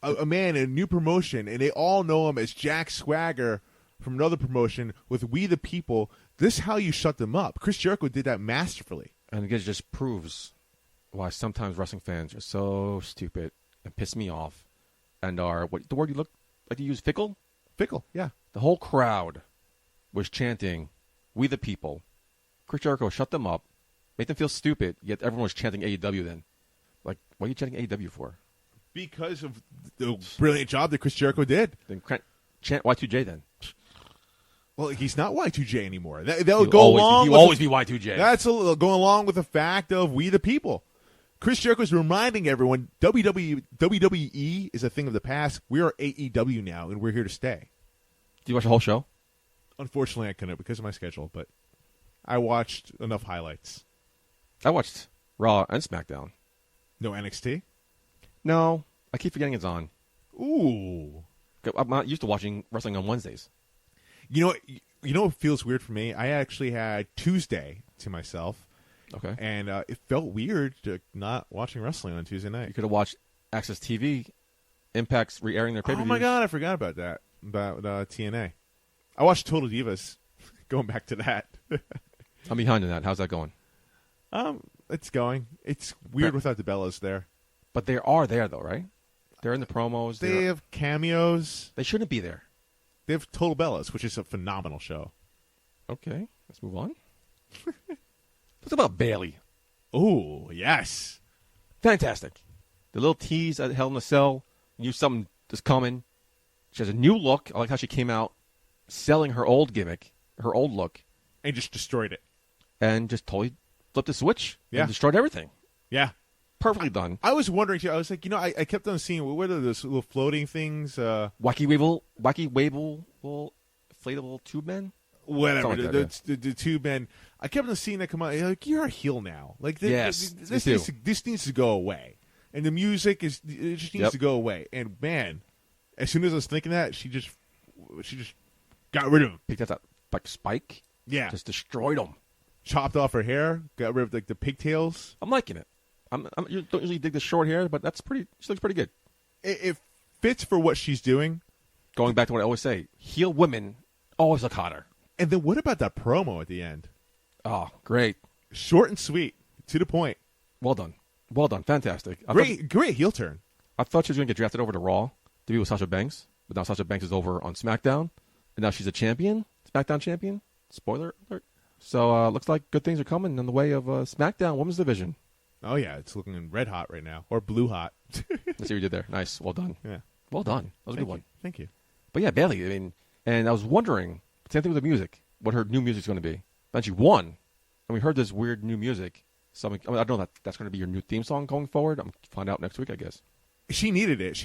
a man in a new promotion, and they all know him as Jack Swagger from another promotion with We the People, this is how you shut them up. Chris Jericho did that masterfully. And it just proves why sometimes wrestling fans are so stupid and piss me off and are, what the word you look like to use, fickle? Fickle, yeah. The whole crowd was chanting, We the People. Chris Jericho shut them up, made them feel stupid, yet everyone was chanting AEW then. Like, what are you chanting AEW for? Because of the brilliant job that Chris Jericho did. Then chant Y2J then. Well, he's not Y2J anymore. That would go along. He'll always be Y2J. That's going along with the fact of We the People. Chris Jericho is reminding everyone WWE is a thing of the past. We are AEW now, and we're here to stay. Do you watch the whole show? Unfortunately, I couldn't because of my schedule, but I watched enough highlights. I watched Raw and SmackDown. No NXT? No, I keep forgetting it's on. Ooh. I'm not used to watching wrestling on Wednesdays. You know what feels weird for me? I actually had Tuesday to myself. Okay. And it felt weird to not watching wrestling on Tuesday night. You could have watched Access TV, Impact's re-airing their pay-per-views. Oh, my God, I forgot about that, about TNA. I watched Total Divas, going back to that. I'm behind on that. How's that going? It's going. It's weird without the Bellas there. But they are there, though, right? They're in the promos. They have cameos. They shouldn't be there. They have Total Bellas, which is a phenomenal show. Okay, let's move on. What's about Bailey? Oh, yes. Fantastic. The little tease at Hell in a Cell, knew something is coming. She has a new look. I like how she came out selling her old gimmick, her old look. And just destroyed it. And just totally flipped the switch. Yeah. And destroyed everything. Yeah. Perfectly done. I was wondering, too. I was like, I kept on seeing, what are those little floating things? Wacky Wable, inflatable tube men? Whatever. Like that, the tube men. I kept on seeing that come out. Like, you're a heel now. Like, yes, this needs to go away. And the music it just needs to go away. And man, as soon as I was thinking that, she just got rid of him. Picked up that Spike. Yeah. Just destroyed him. Chopped off her hair. Got rid of the pigtails. I'm liking it. You don't usually dig the short hair, but she looks pretty good. It fits for what she's doing. Going back to what I always say, heel women always look hotter. And then what about that promo at the end? Oh, great. Short and sweet. To the point. Well done. Fantastic. Great heel turn. I thought she was going to get drafted over to Raw to be with Sasha Banks, but now Sasha Banks is over on SmackDown, and now she's a champion, SmackDown champion. Spoiler alert. So looks like good things are coming in the way of SmackDown Women's Division. Oh, yeah. It's looking red hot right now. Or blue hot. Let's see what you did there. Nice. Well done. Yeah. Well done. That was a good one. Thank you. But yeah, Bailey, I mean, and I was wondering, same thing with the music, what her new music's going to be. Then she won, and we heard this weird new music. So I don't know that that's going to be your new theme song going forward. I'm going to find out next week, I guess. She needed it.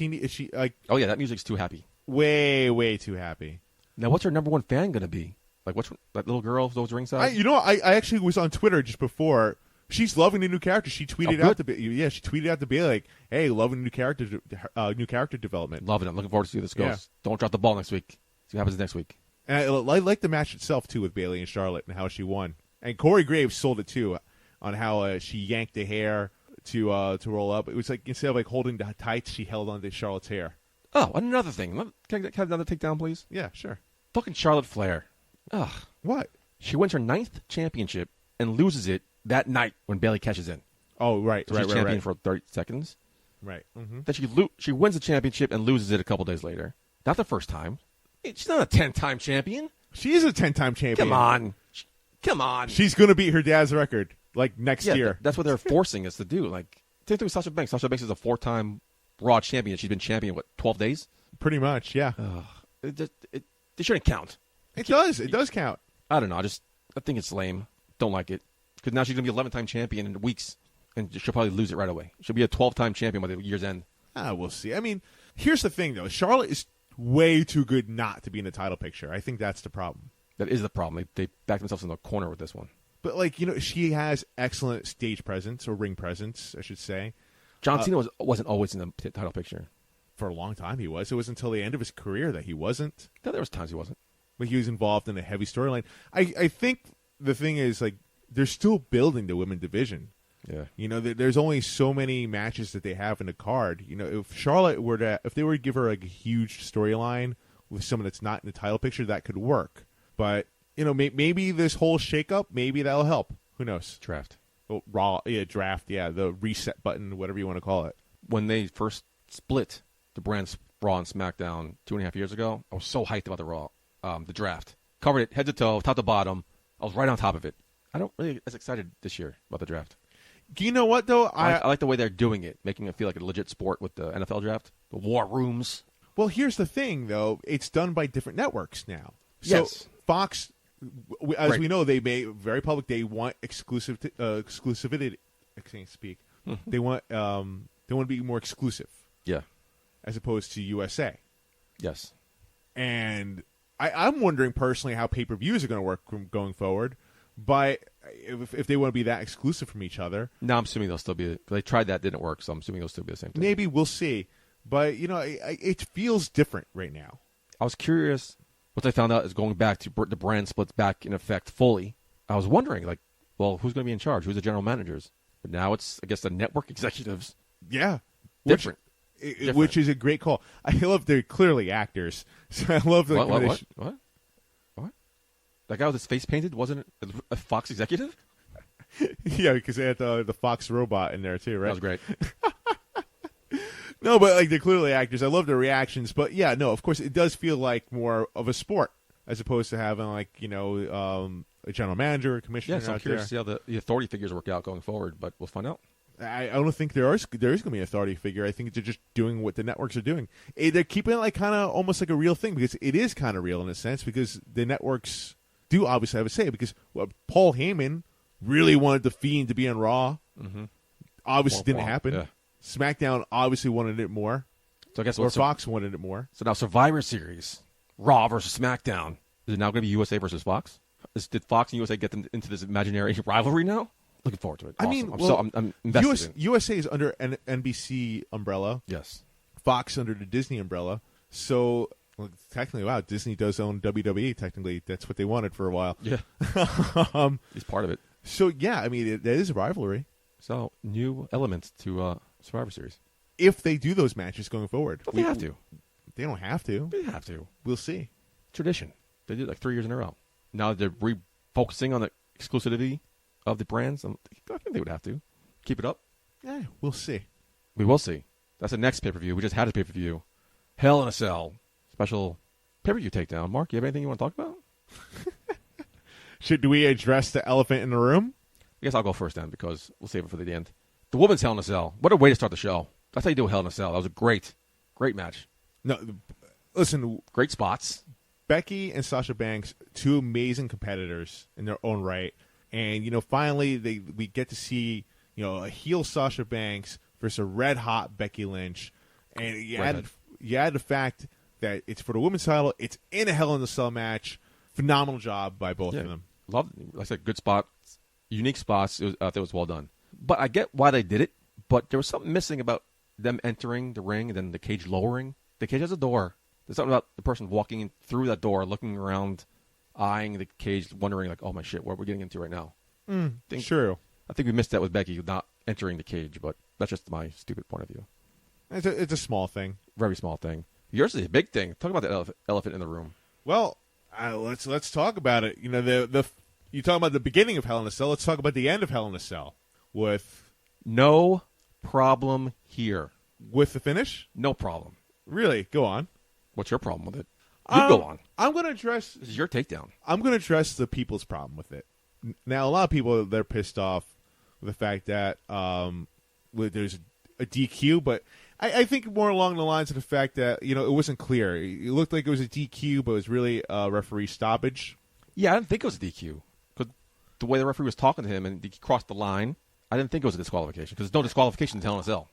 Oh, yeah, that music's too happy. Way, way too happy. Now, what's her number one fan going to be? Like, what's that little girl who's ringside? I actually was on Twitter just before. She's loving the new character. She tweeted out she tweeted out to be like, "Hey, loving new character development. Loving it. I'm looking forward to see how this goes. Yeah. Don't drop the ball next week. See what happens next week." And I like the match itself too with Bailey and Charlotte and how she won. And Corey Graves sold it too on how she yanked the hair to roll up. It was like instead of like holding the tights, she held onto Charlotte's hair. Oh, another thing. Can I have another takedown, please? Yeah, sure. Fucking Charlotte Flair. Ugh. What? She wins her 9th championship and loses it that night when Bailey cashes in. Oh, right, so she's champion for 30 seconds. Right. Mm-hmm. Then she wins the championship and loses it a couple days later. Not the first time. She's not a 10-time champion. She is a 10-time champion. Come on. She's going to beat her dad's record next year. That's what they're forcing us to do. Like, same thing with Sasha Banks. Sasha Banks is a 4-time Raw champion. She's been champion, 12 days? Pretty much, yeah. They shouldn't count. It does. It does count. I don't know. I think it's lame. Don't like it. Because now she's going to be 11-time champion in weeks, and she'll probably lose it right away. She'll be a 12-time champion by the year's end. We'll see. I mean, here's the thing, though. Charlotte is way too good not to be in the title picture. I think that's the problem. That is the problem. They backed themselves in the corner with this one. But, she has excellent stage presence, or ring presence, I should say. John Cena wasn't always in the title picture. For a long time he was. It was until the end of his career that he wasn't. No, there was times he wasn't. But he was involved in a heavy storyline. I think the thing is, they're still building the women's division. Yeah. You know, there's only so many matches that they have in the card. You know, if Charlotte were to, if they were to give her like a huge storyline with someone that's not in the title picture, that could work. But, you know, maybe this whole shakeup, maybe that'll help. Who knows? Draft. Oh, draft, the reset button, whatever you want to call it. When they first split the brands Raw and SmackDown 2.5 years ago, I was so hyped about the draft. Covered it head to toe, top to bottom. I was right on top of it. I don't really as excited this year about the draft. You know what, though? I like the way they're doing it, making it feel like a legit sport with the NFL draft. The war rooms. Well, here's the thing, though. It's done by different networks now. So Yes. Fox, as Right. we know, they made very public. They want exclusivity. I can't speak. They want to be more exclusive Yeah. as opposed to USA. Yes. And I'm wondering personally how pay-per-views are going to work going forward. But if they want to be that exclusive from each other, Now I'm assuming they'll still be. They tried that, didn't work, so I'm assuming they'll still be the same thing. maybe we'll see. But you know, it feels different right now. I was curious. What I found out is going back to the brand splits back in effect fully. I was wondering, like, well, who's going to be in charge? Who's the general managers? But now it's, I guess, the network executives. Yeah, Different. Which is a great call. I love they're clearly actors, so I love the What? That guy with his face painted wasn't a Fox executive? Yeah, because they had the Fox robot in there too, right? That was great. No, but like they're clearly actors. I love their reactions, but yeah, no, of course it does feel like more of a sport as opposed to having like a general manager, a commissioner. Yeah, so I'm out curious there. to see how the authority figures work out going forward, but we'll find out. I don't think there is going to be an authority figure. I think they're just doing what the networks are doing. They're keeping it like kind of almost like a real thing because it is kind of real in a sense because the networks do obviously have a say because Paul Heyman really wanted the Fiend to be on Raw. Mm-hmm. Obviously didn't happen. Yeah. SmackDown obviously wanted it more. So I guess Or Fox wanted it more. So now Survivor Series, Raw versus SmackDown. Is it now going to be USA versus Fox? Did Fox and USA get them into this imaginary rivalry now? Looking forward to it. I Awesome. mean, I'm invested in. USA is under an NBC umbrella. Yes. Fox under the Disney umbrella. So technically, wow, Disney does own WWE. Technically, that's what they wanted for a while. Yeah. He's part of it. So yeah, I mean, that is a rivalry. So new element to Survivor Series. If they do those matches going forward, But they have to. They don't have to. They have to. We'll see. Tradition. They did it like 3 years in a row. Now they're refocusing on the exclusivity of the brands. I think they would have to keep it up. Yeah, we'll see. We will see. That's the next pay-per-view. We just had a pay-per-view. Hell in a Cell. Special pay-per-view takedown. Mark, you have anything you want to talk about? Do we address the elephant in the room? I guess I'll go first then because we'll save it for the end. The women's Hell in a Cell. What a way to start the show. That's how you do a Hell in a Cell. That was a great match. No, listen. Great spots. Becky and Sasha Banks, two amazing competitors in their own right, and finally we get to see a heel Sasha Banks versus a red hot Becky Lynch, and you add the fact that it's for the women's title. It's in a Hell in a Cell match. Phenomenal job by both of them. Love, like I said, good spots, unique spots. I thought it was well done. But I get why they did it. But there was something missing about them entering the ring and then the cage lowering. The cage has a door. There's something about the person walking in through that door, looking around, eyeing the cage, wondering like, "Oh my shit, what are we getting into right now?" True. I think we missed that with Becky not entering the cage, but that's just my stupid point of view. It's a small thing. Very small thing. Yours is a big thing. Talk about the elephant in the room. Well, let's talk about it. You talk about the beginning of Hell in a Cell. Let's talk about the end of Hell in a Cell with No problem here. With the finish. No problem. Really? Go on. What's your problem with it? You go on. I'm going to address. This is your takedown. I'm going to address the people's problem with it. Now, a lot of people they're pissed off with the fact that there's a DQ, but I think more along the lines of the fact that it wasn't clear. It looked like it was a DQ, but it was really a referee stoppage. Yeah, I didn't think it was a DQ because the way the referee was talking to him and he crossed the line. I didn't think it was a disqualification because there's no disqualification in Hell in a Cell.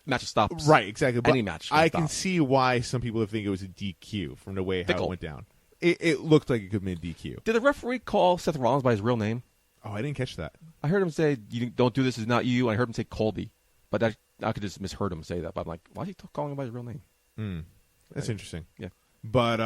Match stops. Right, exactly. Any match. I can see why some people think it was a DQ from the way how it went down. It looked like it could have been a DQ. Did the referee call Seth Rollins by his real name? Oh, I didn't catch that. I heard him say, "You don't do this. Is not you." And I heard him say Colby, but I could just misheard him say that. But I'm like, why is he calling him by his real name? That's interesting. Yeah, but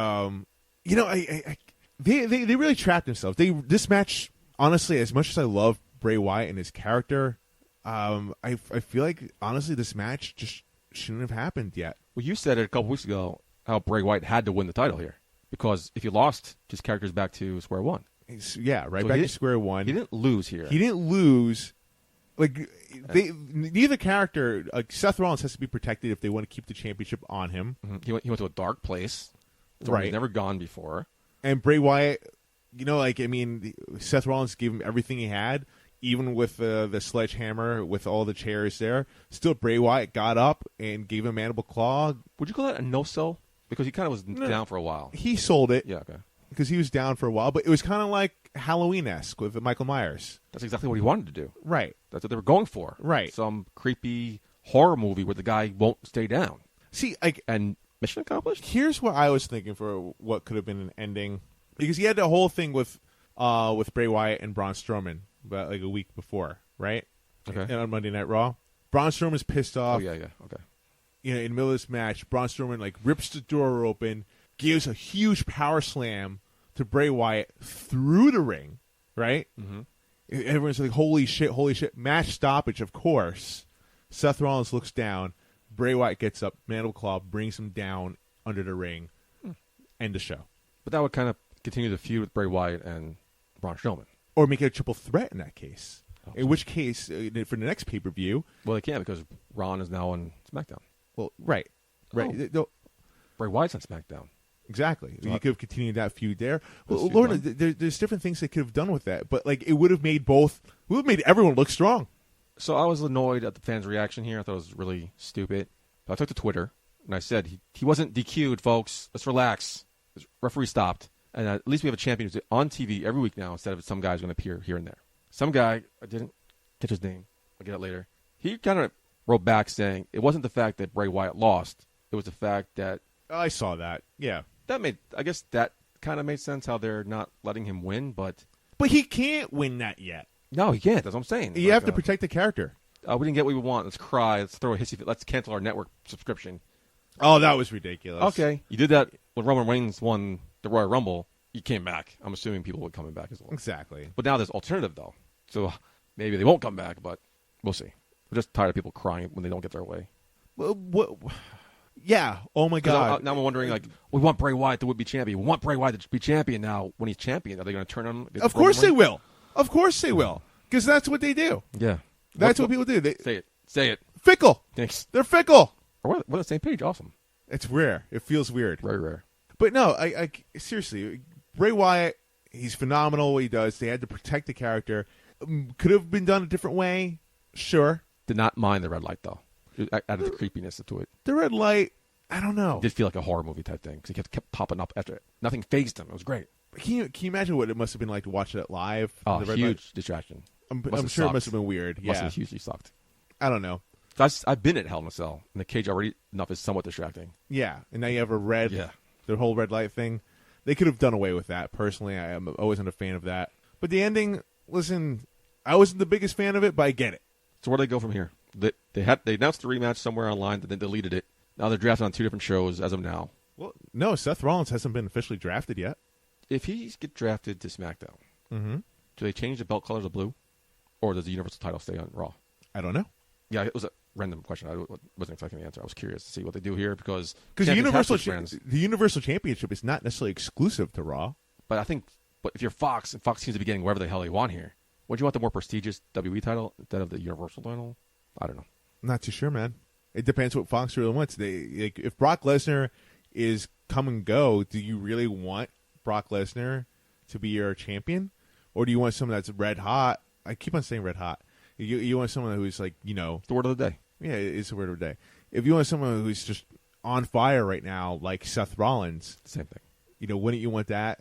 they really trapped themselves. This match honestly, as much as I love Bray Wyatt and his character, I feel like, honestly, this match just shouldn't have happened yet. Well, you said it a couple weeks ago how Bray Wyatt had to win the title here because if he lost, his character's back to square one. Yeah, right, so back to square one. He didn't lose here. He didn't lose. Like neither character, like Seth Rollins has to be protected if they want to keep the championship on him. Mm-hmm. He went to a dark place, where right? He's never gone before. And Bray Wyatt, Seth Rollins gave him everything he had, even with the sledgehammer, with all the chairs there. Still, Bray Wyatt got up and gave him mandible claw. Would you call that a no-sell? Because he kind of was down for a while. He sold it. Yeah, okay. Because he was down for a while, but it was kind of like Halloween-esque with Michael Myers. That's exactly what he wanted to do. Right. That's what they were going for. Right. Some creepy horror movie where the guy won't stay down. See, and mission accomplished? Here's what I was thinking for what could have been an ending. Because he had the whole thing with Bray Wyatt and Braun Strowman about like a week before, right? Okay. And on Monday Night Raw. Braun Strowman's pissed off. Oh, yeah, okay. In the middle of this match, Braun Strowman rips the door open, gives a huge power slam to Bray Wyatt through the ring, right? Mm-hmm. Everyone's like, holy shit. Match stoppage, of course. Seth Rollins looks down. Bray Wyatt gets up, mandible claw, brings him down under the ring. End the show. But that would kind of continue the feud with Bray Wyatt and Braun Strowman. Or make it a triple threat in that case. In which case, for the next pay-per-view... Well, they can't because Ron is now on SmackDown. Well, right. Oh. Bray Wyatt's on SmackDown. Exactly. You could have continued that feud there. Well, Lorna, there's different things they could have done with that, but it would have made everyone look strong. So I was annoyed at the fans' reaction here. I thought it was really stupid. But I took to Twitter and I said he wasn't DQ'd, folks. Let's relax. The referee stopped, and at least we have a champion who's on TV every week now instead of some guy's going to appear here and there. Some guy, I didn't catch his name. I'll get it later. He kind of wrote back saying it wasn't the fact that Bray Wyatt lost. It was the fact that I saw that. Yeah. I guess that kind of made sense how they're not letting him win, but he can't win that yet. No, he can't. That's what I'm saying. You have to protect the character. We didn't get what we want. Let's cry. Let's throw a hissy fit. Let's cancel our network subscription. Oh, that was ridiculous. Okay. You did that when Roman Reigns won the Royal Rumble. You came back. I'm assuming people would come back as well. Exactly. But now there's alternative, though. So maybe they won't come back, but we'll see. We're just tired of people crying when they don't get their way. Well, yeah. Oh, my God. Now I'm wondering, we want Bray Wyatt to be champion. We want Bray Wyatt to be champion now. When he's champion, are they going to turn on him? Of course they will. Of course they will. Because that's what they do. Yeah. That's what people do. Say it. Fickle. Thanks. They're fickle. We're on the same page. Awesome. It's rare. It feels weird. Very rare. But no, I seriously, Bray Wyatt, he's phenomenal what he does. They had to protect the character. Could have been done a different way. Sure. Did not mind the red light, though. It added the creepiness to it. The red light, I don't know. It did feel like a horror movie type thing because he kept popping up after it. Nothing fazed him. It was great. Can you imagine what it must have been like to watch that live? Oh, the red huge light? distraction. I'm sure it must have been weird. Must have hugely sucked. I don't know. I've been at Hell in a Cell, and the cage already enough is somewhat distracting. Yeah, and now you have a red, the whole red light thing. They could have done away with that. Personally, I am always not a fan of that. But the ending, listen, I wasn't the biggest fan of it, but I get it. So where do they go from here? They announced the rematch somewhere online, then deleted it. Now they're drafted on 2 different shows as of now. Well, no, Seth Rollins hasn't been officially drafted yet. If he gets drafted to SmackDown, do they change the belt color to blue, or does the Universal title stay on Raw? I don't know. Yeah, it was a random question. I wasn't expecting the answer. I was curious to see what they do here because the Universal Championship is not necessarily exclusive to Raw. But if you're Fox, and Fox seems to be getting wherever the hell they want here, would you want the more prestigious WWE title instead of the Universal title? I don't know. I'm not too sure, man. It depends what Fox really wants. If Brock Lesnar is come and go, do you really want Brock Lesnar to be your champion, or do you want someone that's red hot? I keep on saying red hot. You want someone who's the word of the day. Yeah, it's the word of the day. If you want someone who's just on fire right now, like Seth Rollins, same thing. Wouldn't you want that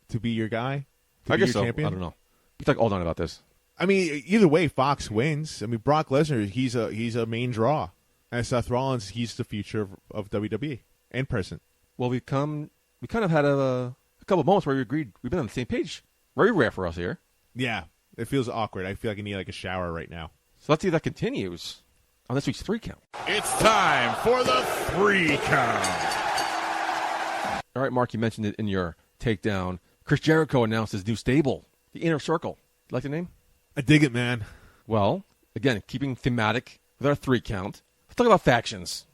to be your guy? I guess so. Champion? I don't know. We talk all night about this. I mean, either way, Fox wins. I mean, Brock Lesnar, he's a main draw, and Seth Rollins, he's the future of WWE and present. Well, we kind of had a couple of moments where we agreed we've been on the same page. Very rare for us here. Yeah, it feels awkward. I feel like I need a shower right now. So let's see if that continues on this week's 3 count. It's time for the 3 count. All right, Mark, you mentioned it in your takedown. Chris Jericho announced his new stable, the Inner Circle. You like the name? I dig it, man. Well, again, keeping thematic with our 3 count, let's talk about factions.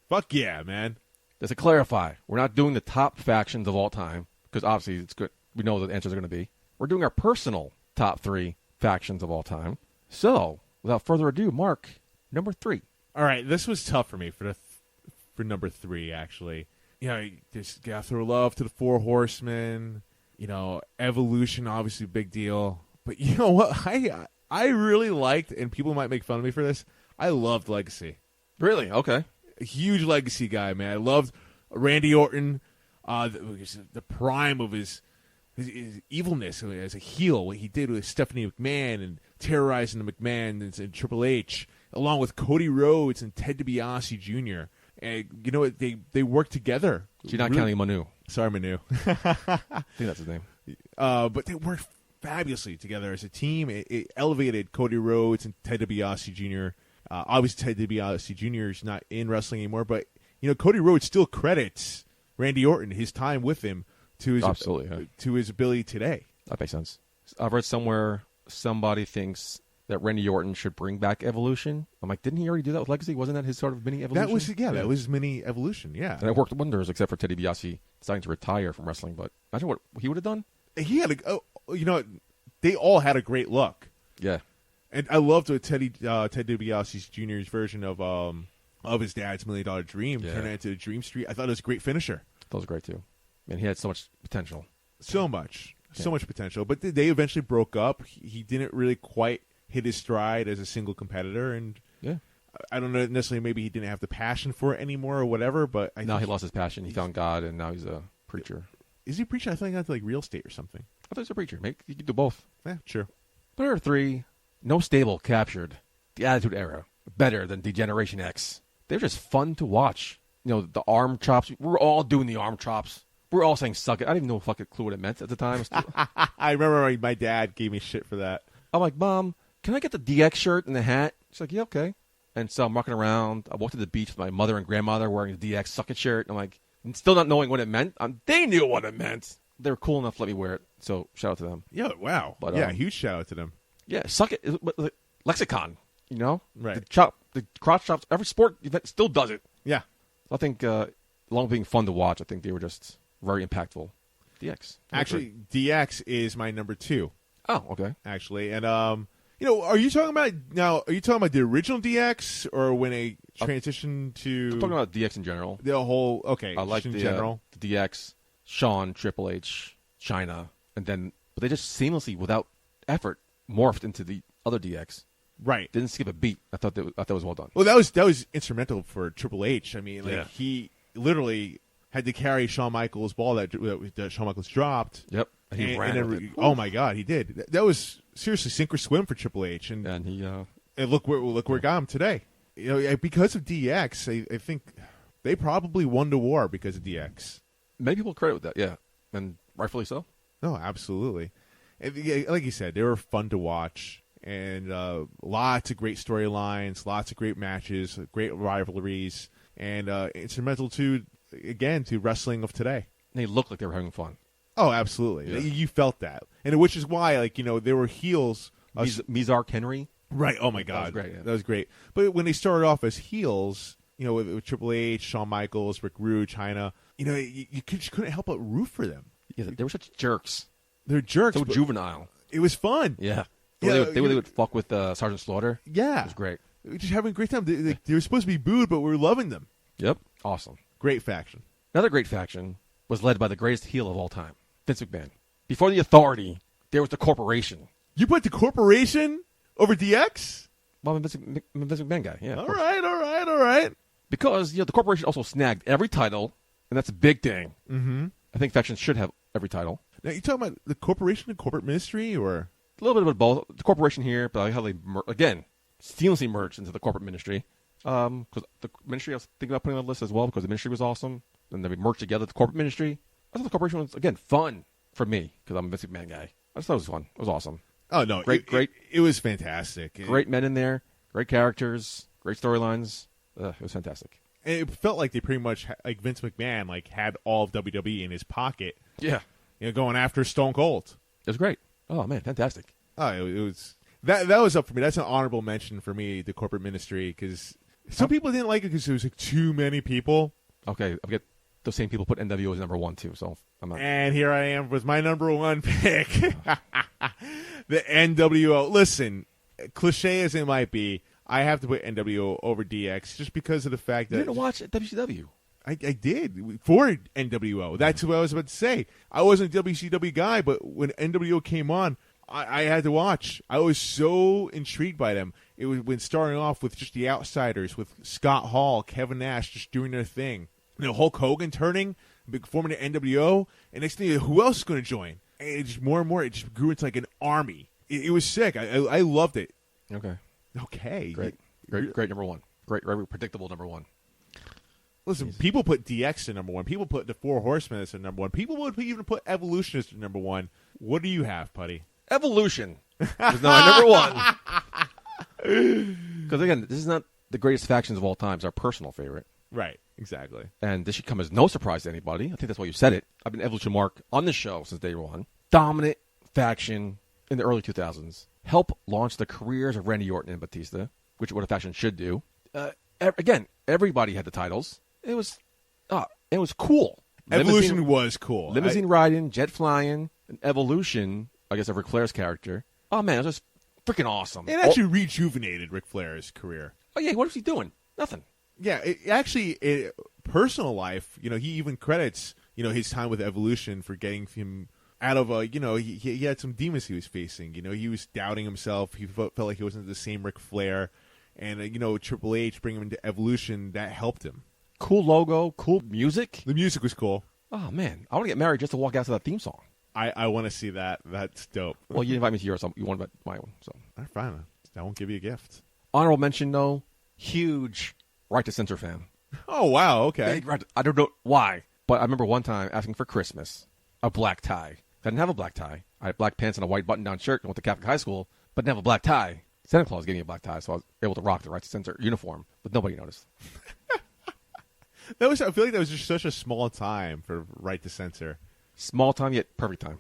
Fuck yeah, man. Just to clarify, we're not doing the top factions of all time, because obviously it's good. We know what the answers are going to be. We're doing our personal top 3 factions of all time. So, without further ado, Mark, number 3. All right, this was tough for me for number 3, actually. You know, just gotta throw love to the 4 Horsemen. You know, Evolution, obviously a big deal. But you know what? I really liked, and people might make fun of me for this, I loved Legacy. Really? Okay. A huge Legacy guy, man. I loved Randy Orton, the prime of his evilness as a heel, what he did with Stephanie McMahon and terrorizing the McMahons and Triple H, along with Cody Rhodes and Ted DiBiase Jr. And you know what? They worked together. So you're not counting Manu. Sorry, Manu. I think that's his name. But they worked fabulously together as a team. It elevated Cody Rhodes and Ted DiBiase Jr. Obviously, Ted DiBiase Jr. is not in wrestling anymore, but you know Cody Rhodes still credits Randy Orton, his time with him, to his ability today. That makes sense. I've read somewhere somebody thinks that Randy Orton should bring back Evolution. I'm like, didn't he already do that with Legacy? Wasn't that his sort of mini Evolution? That was his mini Evolution. Yeah, and it worked wonders, except for Ted DiBiase deciding to retire from wrestling. But imagine what he would have done. He had they all had a great look. Yeah. And I loved what Ted DiBiase Jr.'s version of his dad's $1 Million Dream turned it into a Dream Street. I thought it was a great finisher. That was great too. Man, he had so much potential. So much potential. But they eventually broke up. He didn't really quite hit his stride as a single competitor, and I don't know necessarily. Maybe he didn't have the passion for it anymore or whatever. But he lost his passion. He found God, and now he's a preacher. Is he a preacher? I thought he got to like real estate or something. I thought he was a preacher. Maybe you could do both. Yeah, sure. Number 3. No Stable captured the Attitude Era better than Degeneration X. They're just fun to watch. You know, the arm chops. We're all doing the arm chops. We're all saying suck it. I didn't even know a fucking clue what it meant at the time. I remember my dad gave me shit for that. I'm like, Mom, can I get the DX shirt and the hat? She's like, yeah, okay. And so I'm walking around. I walked to the beach with my mother and grandmother wearing the DX suck it shirt. I'm like, still not knowing what it meant. They knew what it meant. They were cool enough to let me wear it. So shout out to them. Yeah, wow. But, huge shout out to them. Yeah, suck it. Lexicon, you know? Right. The crotch chops, every sport event still does it. Yeah. I think, along with being fun to watch, I think they were just very impactful. DX. Actually, DX is my number 2. Oh, okay. Actually, and are you talking about the original DX or when they transitioned to? I'm talking about DX in general. The whole I like in the general. The DX, Shawn, Triple H, China, but they just seamlessly, without effort, morphed into the other DX. Right. Didn't skip a beat. I thought that was well done. Well, that was instrumental for Triple H. I mean, he literally had to carry Shawn Michaels' ball that Shawn Michaels dropped. Yep. And he ran with it. Oh my God, he did. That was seriously sink or swim for Triple H, and look where it got him today. You know, because of DX, I think they probably won the war because of DX. Many people credit with that, yeah, and rightfully so. No, absolutely. And, like you said, they were fun to watch, and lots of great storylines, lots of great matches, great rivalries, and instrumental to wrestling of today. And they looked like they were having fun. Oh, absolutely. Yeah. You felt that. And which is why, they were heels. Mizark Henry. Right. Oh, my God. That was great. Yeah. That was great. But when they started off as heels, with Triple H, Shawn Michaels, Rick Rude, China, you just couldn't help but root for them. Yeah, they were such jerks. They're jerks. So juvenile. It was fun. Yeah. They would fuck with Sergeant Slaughter. Yeah. It was great. We were just having a great time. They were supposed to be booed, but we were loving them. Yep. Awesome. Great faction. Another great faction was led by the greatest heel of all time, Vince McMahon. Before the Authority, there was the Corporation. You put the Corporation over DX? Well, I'm a Vince McMahon guy, yeah. All right. Because, the Corporation also snagged every title, and that's a big thing. Mm-hmm. I think factions should have every title. Now, you talking about the Corporation and Corporate Ministry, or? A little bit of both. The Corporation here, but I like how they, seamlessly merged into the Corporate Ministry. Because the Ministry, I was thinking about putting on the list as well, because the Ministry was awesome. And then we merged together the Corporate Ministry. I thought the Corporation was, again, fun for me, because I'm a Vince McMahon guy. I just thought it was fun. It was awesome. Oh, no. Great. It was fantastic. Great men in there. Great characters. Great storylines. It was fantastic. And it felt like they pretty much, Vince McMahon, had all of WWE in his pocket. Yeah. Going after Stone Cold. It was great. Oh, man, fantastic. Oh, it was that was up for me. That's an honorable mention for me, the corporate ministry, because some people didn't like it because there was like too many people. Okay, I get those same people put NWO as number 1 too, so I'm not. And here I am with my number 1 pick, the NWO. Listen, cliche as it might be, I have to put NWO over DX just because of the fact that You didn't watch WCW. I did for NWO. That's what I was about to say. I wasn't a WCW guy, but when NWO came on, I had to watch. I was so intrigued by them. It was when starting off with just the Outsiders, with Scott Hall, Kevin Nash just doing their thing. Hulk Hogan turning, forming the NWO, and next thing you know, who else is going to join? And it just more and more, it just grew into like an army. It was sick. I loved it. Okay. Okay. Great number 1. Great, predictable number 1. Listen, people put DX at number 1. People put the Four Horsemen as number 1. People would even put Evolution as number 1. What do you have, Putty? Evolution was my number 1. Because again, this is not the greatest factions of all time. It's our personal favorite. Right, exactly. And this should come as no surprise to anybody. I think that's why you said it. I've been Evolution Mark on this show since day 1. Dominant faction in the early 2000s. Help launch the careers of Randy Orton and Batista, which is what a faction should do. Again, everybody had the titles. It was cool. Evolution was cool. Limousine riding, jet flying, and Evolution, I guess, of Ric Flair's character. Oh, man, it was just freaking awesome. It actually rejuvenated Ric Flair's career. Oh, yeah, what was he doing? Nothing. Yeah, personal life, he even credits, his time with Evolution for getting him out of he had some demons he was facing. He was doubting himself. He felt like he wasn't the same Ric Flair. And, Triple H bringing him into Evolution, that helped him. Cool logo, cool music. The music was cool. Oh, man. I want to get married just to walk out to that theme song. I want to see that. That's dope. Well, you invite me to yours. You want to my one. So. All right, fine. I won't give you a gift. Honorable mention, though, huge Right to Censor fan. Oh, wow. Okay. I don't know why, but I remember one time asking for Christmas a black tie. I didn't have a black tie. I had black pants and a white button-down shirt and went to Catholic high school, but didn't have a black tie. Santa Claus gave me a black tie, so I was able to rock the Right to Censor uniform, but nobody noticed. I feel like that was just such a small time for Right to Censor. Small time, yet perfect time.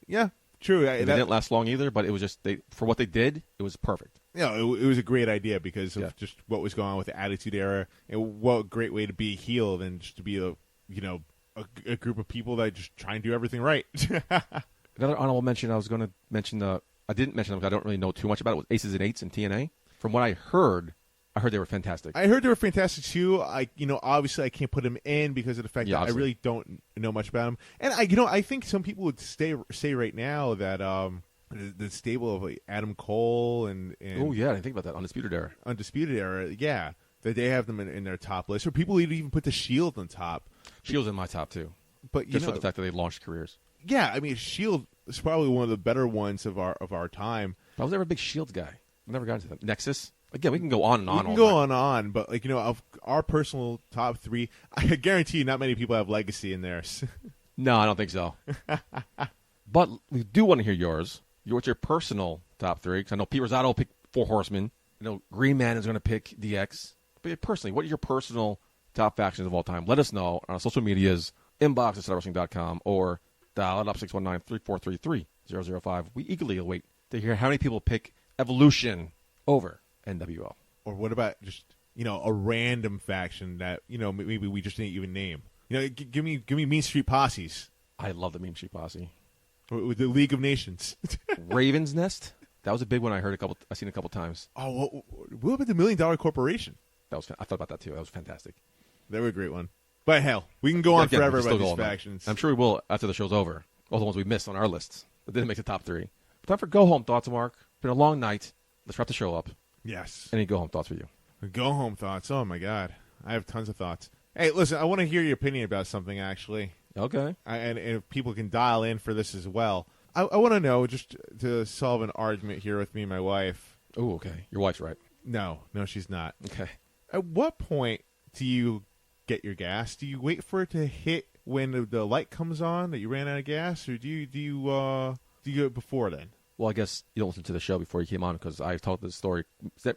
Yeah, true. They didn't last long either, but it was just for what they did, it was perfect. Yeah, it was a great idea because of just what was going on with the Attitude Era, and what a great way to be a heel than just to be a group of people that just try and do everything right. Another honorable mention I was going to mention, I didn't mention them because I don't really know too much about it, was Aces and Eights in TNA. From what I heard they were fantastic. I heard they were fantastic too. Obviously I can't put them in because of the fact that obviously. I really don't know much about them. And I think some people would say right now that the stable of Adam Cole and oh yeah, I didn't think about that. Undisputed Era, yeah, that they have them in their top list. Or people would even put the Shield on top. Shield's in my top too, but just for the fact that they launched careers. Yeah, I mean Shield is probably one of the better ones of our time. I was never a big Shield guy. I never got into them. Nexus. Again, we can go on and on. We can go on, but of our personal top 3, I guarantee you not many people have Legacy in theirs. No, I don't think so. But we do want to hear yours. What's your personal top 3? Because I know Pete Rosado will pick Four Horsemen. Green Man is going to pick DX. But personally, what are your personal top factions of all time? Let us know on our social medias, inbox at StarWrestling.com, or dial it up 619-343-3005. We eagerly await to hear how many people pick Evolution over NWO. Or what about just a random faction that maybe we just didn't even name? Give me Mean Street Posses. I love the Mean Street Posse. With the League of Nations. Raven's Nest. That was a big one. I've seen a couple times. Oh, what about the $1 Million Corporation? I thought about that too. That was fantastic. They were a great one. But hell, we can go on forever about these factions. I'm sure we will after the show's over. All the ones we missed on our lists that didn't make the top 3. Time for go home thoughts, Mark. It's been a long night. Let's wrap the show up. Yes. Any go home thoughts for you? Go home thoughts. Oh my God, I have tons of thoughts. Hey, listen, I want to hear your opinion about something actually. Okay. And if people can dial in for this as well. I want to know, just to solve an argument here with me and my wife. Oh, okay. Your wife's right. No, she's not. Okay. At what point do you get your gas? Do you wait for it to hit when the light comes on that you ran out of gas, or do you do it before then? Well, I guess you don't listen to the show before you came on because I've told this story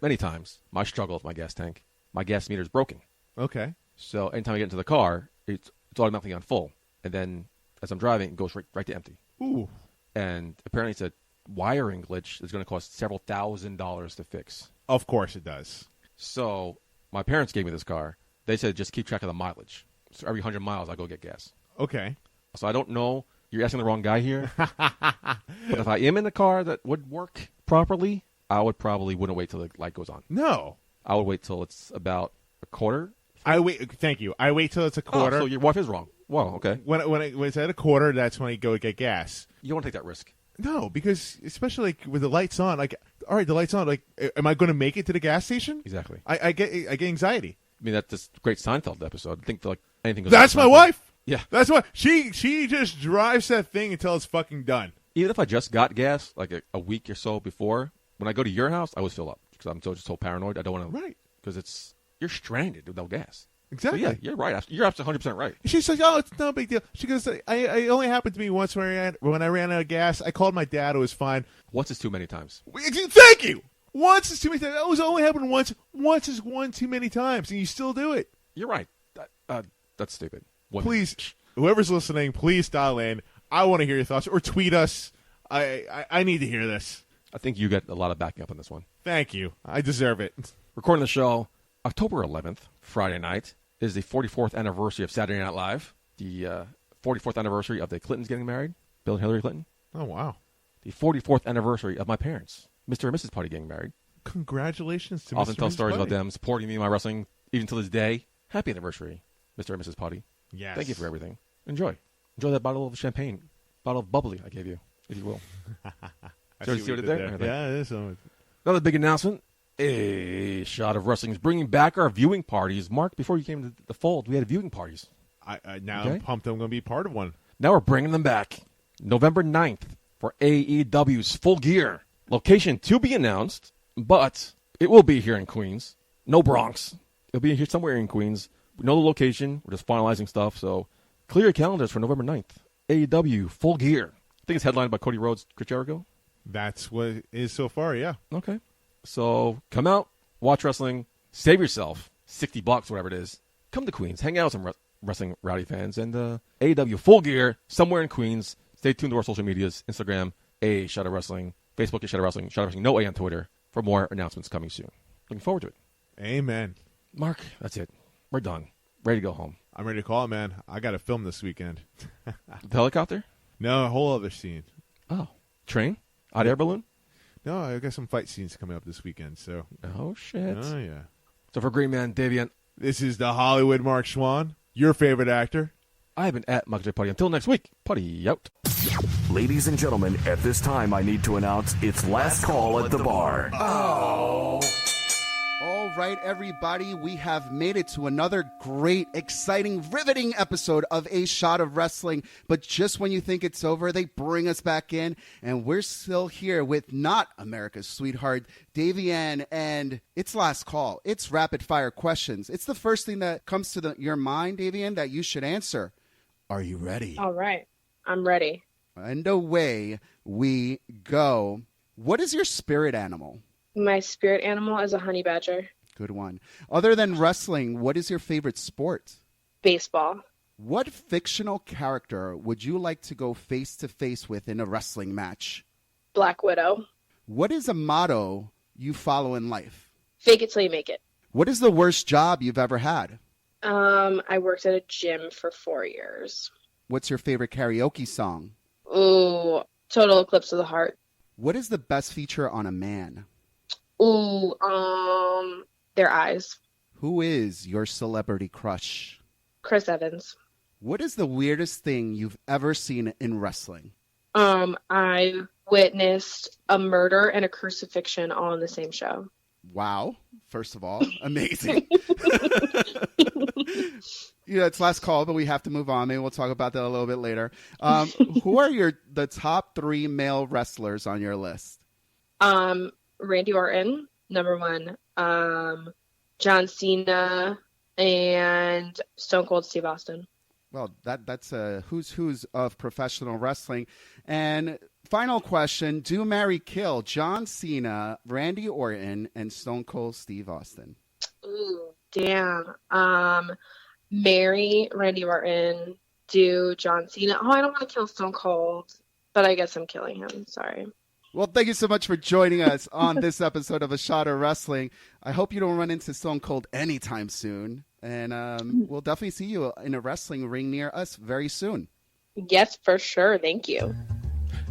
many times. My struggle with my gas tank. My gas meter is broken. Okay. So anytime I get into the car, it's automatically on full. And then as I'm driving, it goes right to empty. Ooh. And apparently it's a wiring glitch is going to cost several $1,000s to fix. Of course it does. So my parents gave me this car. They said just keep track of the mileage. So every 100 miles, I go get gas. Okay. So I don't know. You're asking the wrong guy here. But if I am in a car that would work properly, I would probably wouldn't wait till the light goes on. No. I would wait till it's about a quarter. Thank you. I wait till it's a quarter. Oh, so your wife is wrong. Well, okay. When it's at a quarter, that's when I go get gas. You don't want to take that risk. No, because especially like with the lights on, like, all right, the lights on, like, am I going to make it to the gas station? Exactly. I get anxiety. I mean, that's this great Seinfeld episode. I think like anything goes. That's my Seinfeld. wife. Yeah. That's why she just drives that thing until it's fucking done. Even if I just got gas like a week or so before, when I go to your house, I always fill up because I'm so paranoid. I don't want to. Right. Because you're stranded with no gas. Exactly. So yeah, you're right. You're absolutely 100% right. She's like, oh, it's no big deal. She goes, I only happened to me once when I ran out of gas. I called my dad. It was fine. Once is too many times. Thank you. Once is too many times. That was only happened once. Once is one too many times, and you still do it. You're right. That's stupid. Please, whoever's listening, please dial in. I want to hear your thoughts, or tweet us. I need to hear this. I think you get a lot of backing up on this one. Thank you. I deserve it. Recording the show October 11th, Friday night, is the 44th anniversary of Saturday Night Live. The 44th anniversary of the Clintons getting married, Bill and Hillary Clinton. Oh, wow. The 44th anniversary of my parents, Mr. and Mrs. Putty, getting married. Congratulations to Often Mr. tell and Mrs. stories Putty. about them supporting me in my wrestling, even to this day. Happy anniversary, Mr. and Mrs. Putty. Yes. Thank you for everything. Enjoy that bottle of champagne, bottle of bubbly I gave you, if you will. I See what you I did did there? Yeah, it is. Another big announcement. A Shot of Wrestling is bringing back our viewing parties. Mark, before you came to the fold, we had viewing parties. Now Okay. I'm pumped I'm going to be part of one. Now we're bringing them back. November 9th for AEW's Full Gear. Location to be announced, but it will be here in Queens. No Bronx. It'll be here somewhere in Queens. We know the location. We're just finalizing stuff, so clear your calendars for November 9th. AEW Full Gear. I think it's headlined by Cody Rhodes, Chris Jericho. That's what it is so far, yeah. Okay. So come out, watch wrestling, save yourself $60, whatever it is. Come to Queens, hang out with some wrestling rowdy fans, and AEW Full Gear somewhere in Queens. Stay tuned to our social medias: Instagram, A Shot of Wrestling, Facebook, A Shot of Wrestling, Shot of Wrestling, no A on Twitter, for more announcements coming soon. Looking forward to it. Amen. Mark, that's it. We're done. Ready to go home. I'm ready to call it, man. I got to film this weekend. The helicopter? No, a whole other scene. Oh, train? Hot air balloon? No, I got some fight scenes coming up this weekend, so. Oh shit. Oh, yeah. So for Green Man Davienne, This is the Hollywood Mark Schwann, your favorite actor. I have been at Michael J. Putty. Until next week, Putty out. Ladies and gentlemen, at this time I need to announce it's last call at the bar. All right, everybody, we have made it to another great, exciting, riveting episode of A Shot of Wrestling. But just when you think it's over, they bring us back in, and we're still here with not America's sweetheart, Davienne, and it's last call. It's rapid fire questions. It's the first thing that comes to your mind, Davienne, that you should answer. Are you ready? All right. I'm ready. And away we go. What is your spirit animal? My spirit animal is a honey badger. Good one. Other than wrestling, what is your favorite sport? Baseball. What fictional character would you like to go face to face with in a wrestling match? Black Widow. What is a motto you follow in life? Fake it till you make it. What is the worst job you've ever had? I worked at a gym for 4 years. What's your favorite karaoke song? Ooh, Total Eclipse of the Heart. What is the best feature on a man? Ooh, their eyes. Who is your celebrity crush? Chris Evans. What is the weirdest thing you've ever seen in wrestling? I witnessed a murder and a crucifixion all in the same show. Wow. First of all, amazing. It's last call, but we have to move on. Maybe we'll talk about that a little bit later. Who are the top 3 male wrestlers on your list? Randy Orton, number 1. John Cena and Stone Cold Steve Austin. Well, that's a who's of professional wrestling. And final question, do marry kill John Cena, Randy Orton, and Stone Cold Steve Austin? Ooh, damn. Marry Randy Orton, do John Cena. Oh, I don't want to kill Stone Cold, but I guess I'm killing him. Sorry. Well, thank you so much for joining us on this episode of A Shot of Wrestling. I hope you don't run into Stone Cold anytime soon. And we'll definitely see you in a wrestling ring near us very soon. Yes, for sure. Thank you.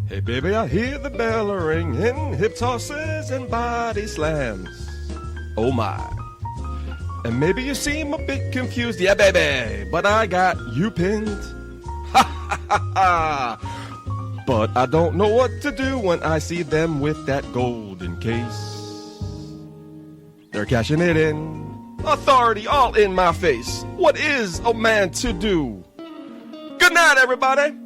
Hey, baby, I hear the bell ringing, hip tosses and body slams. Oh, my. And maybe you seem a bit confused. Yeah, baby, but I got you pinned. Ha, ha, ha, ha. But I don't know what to do when I see them with that golden case. They're cashing it in. Authority all in my face. What is a man to do? Good night, everybody.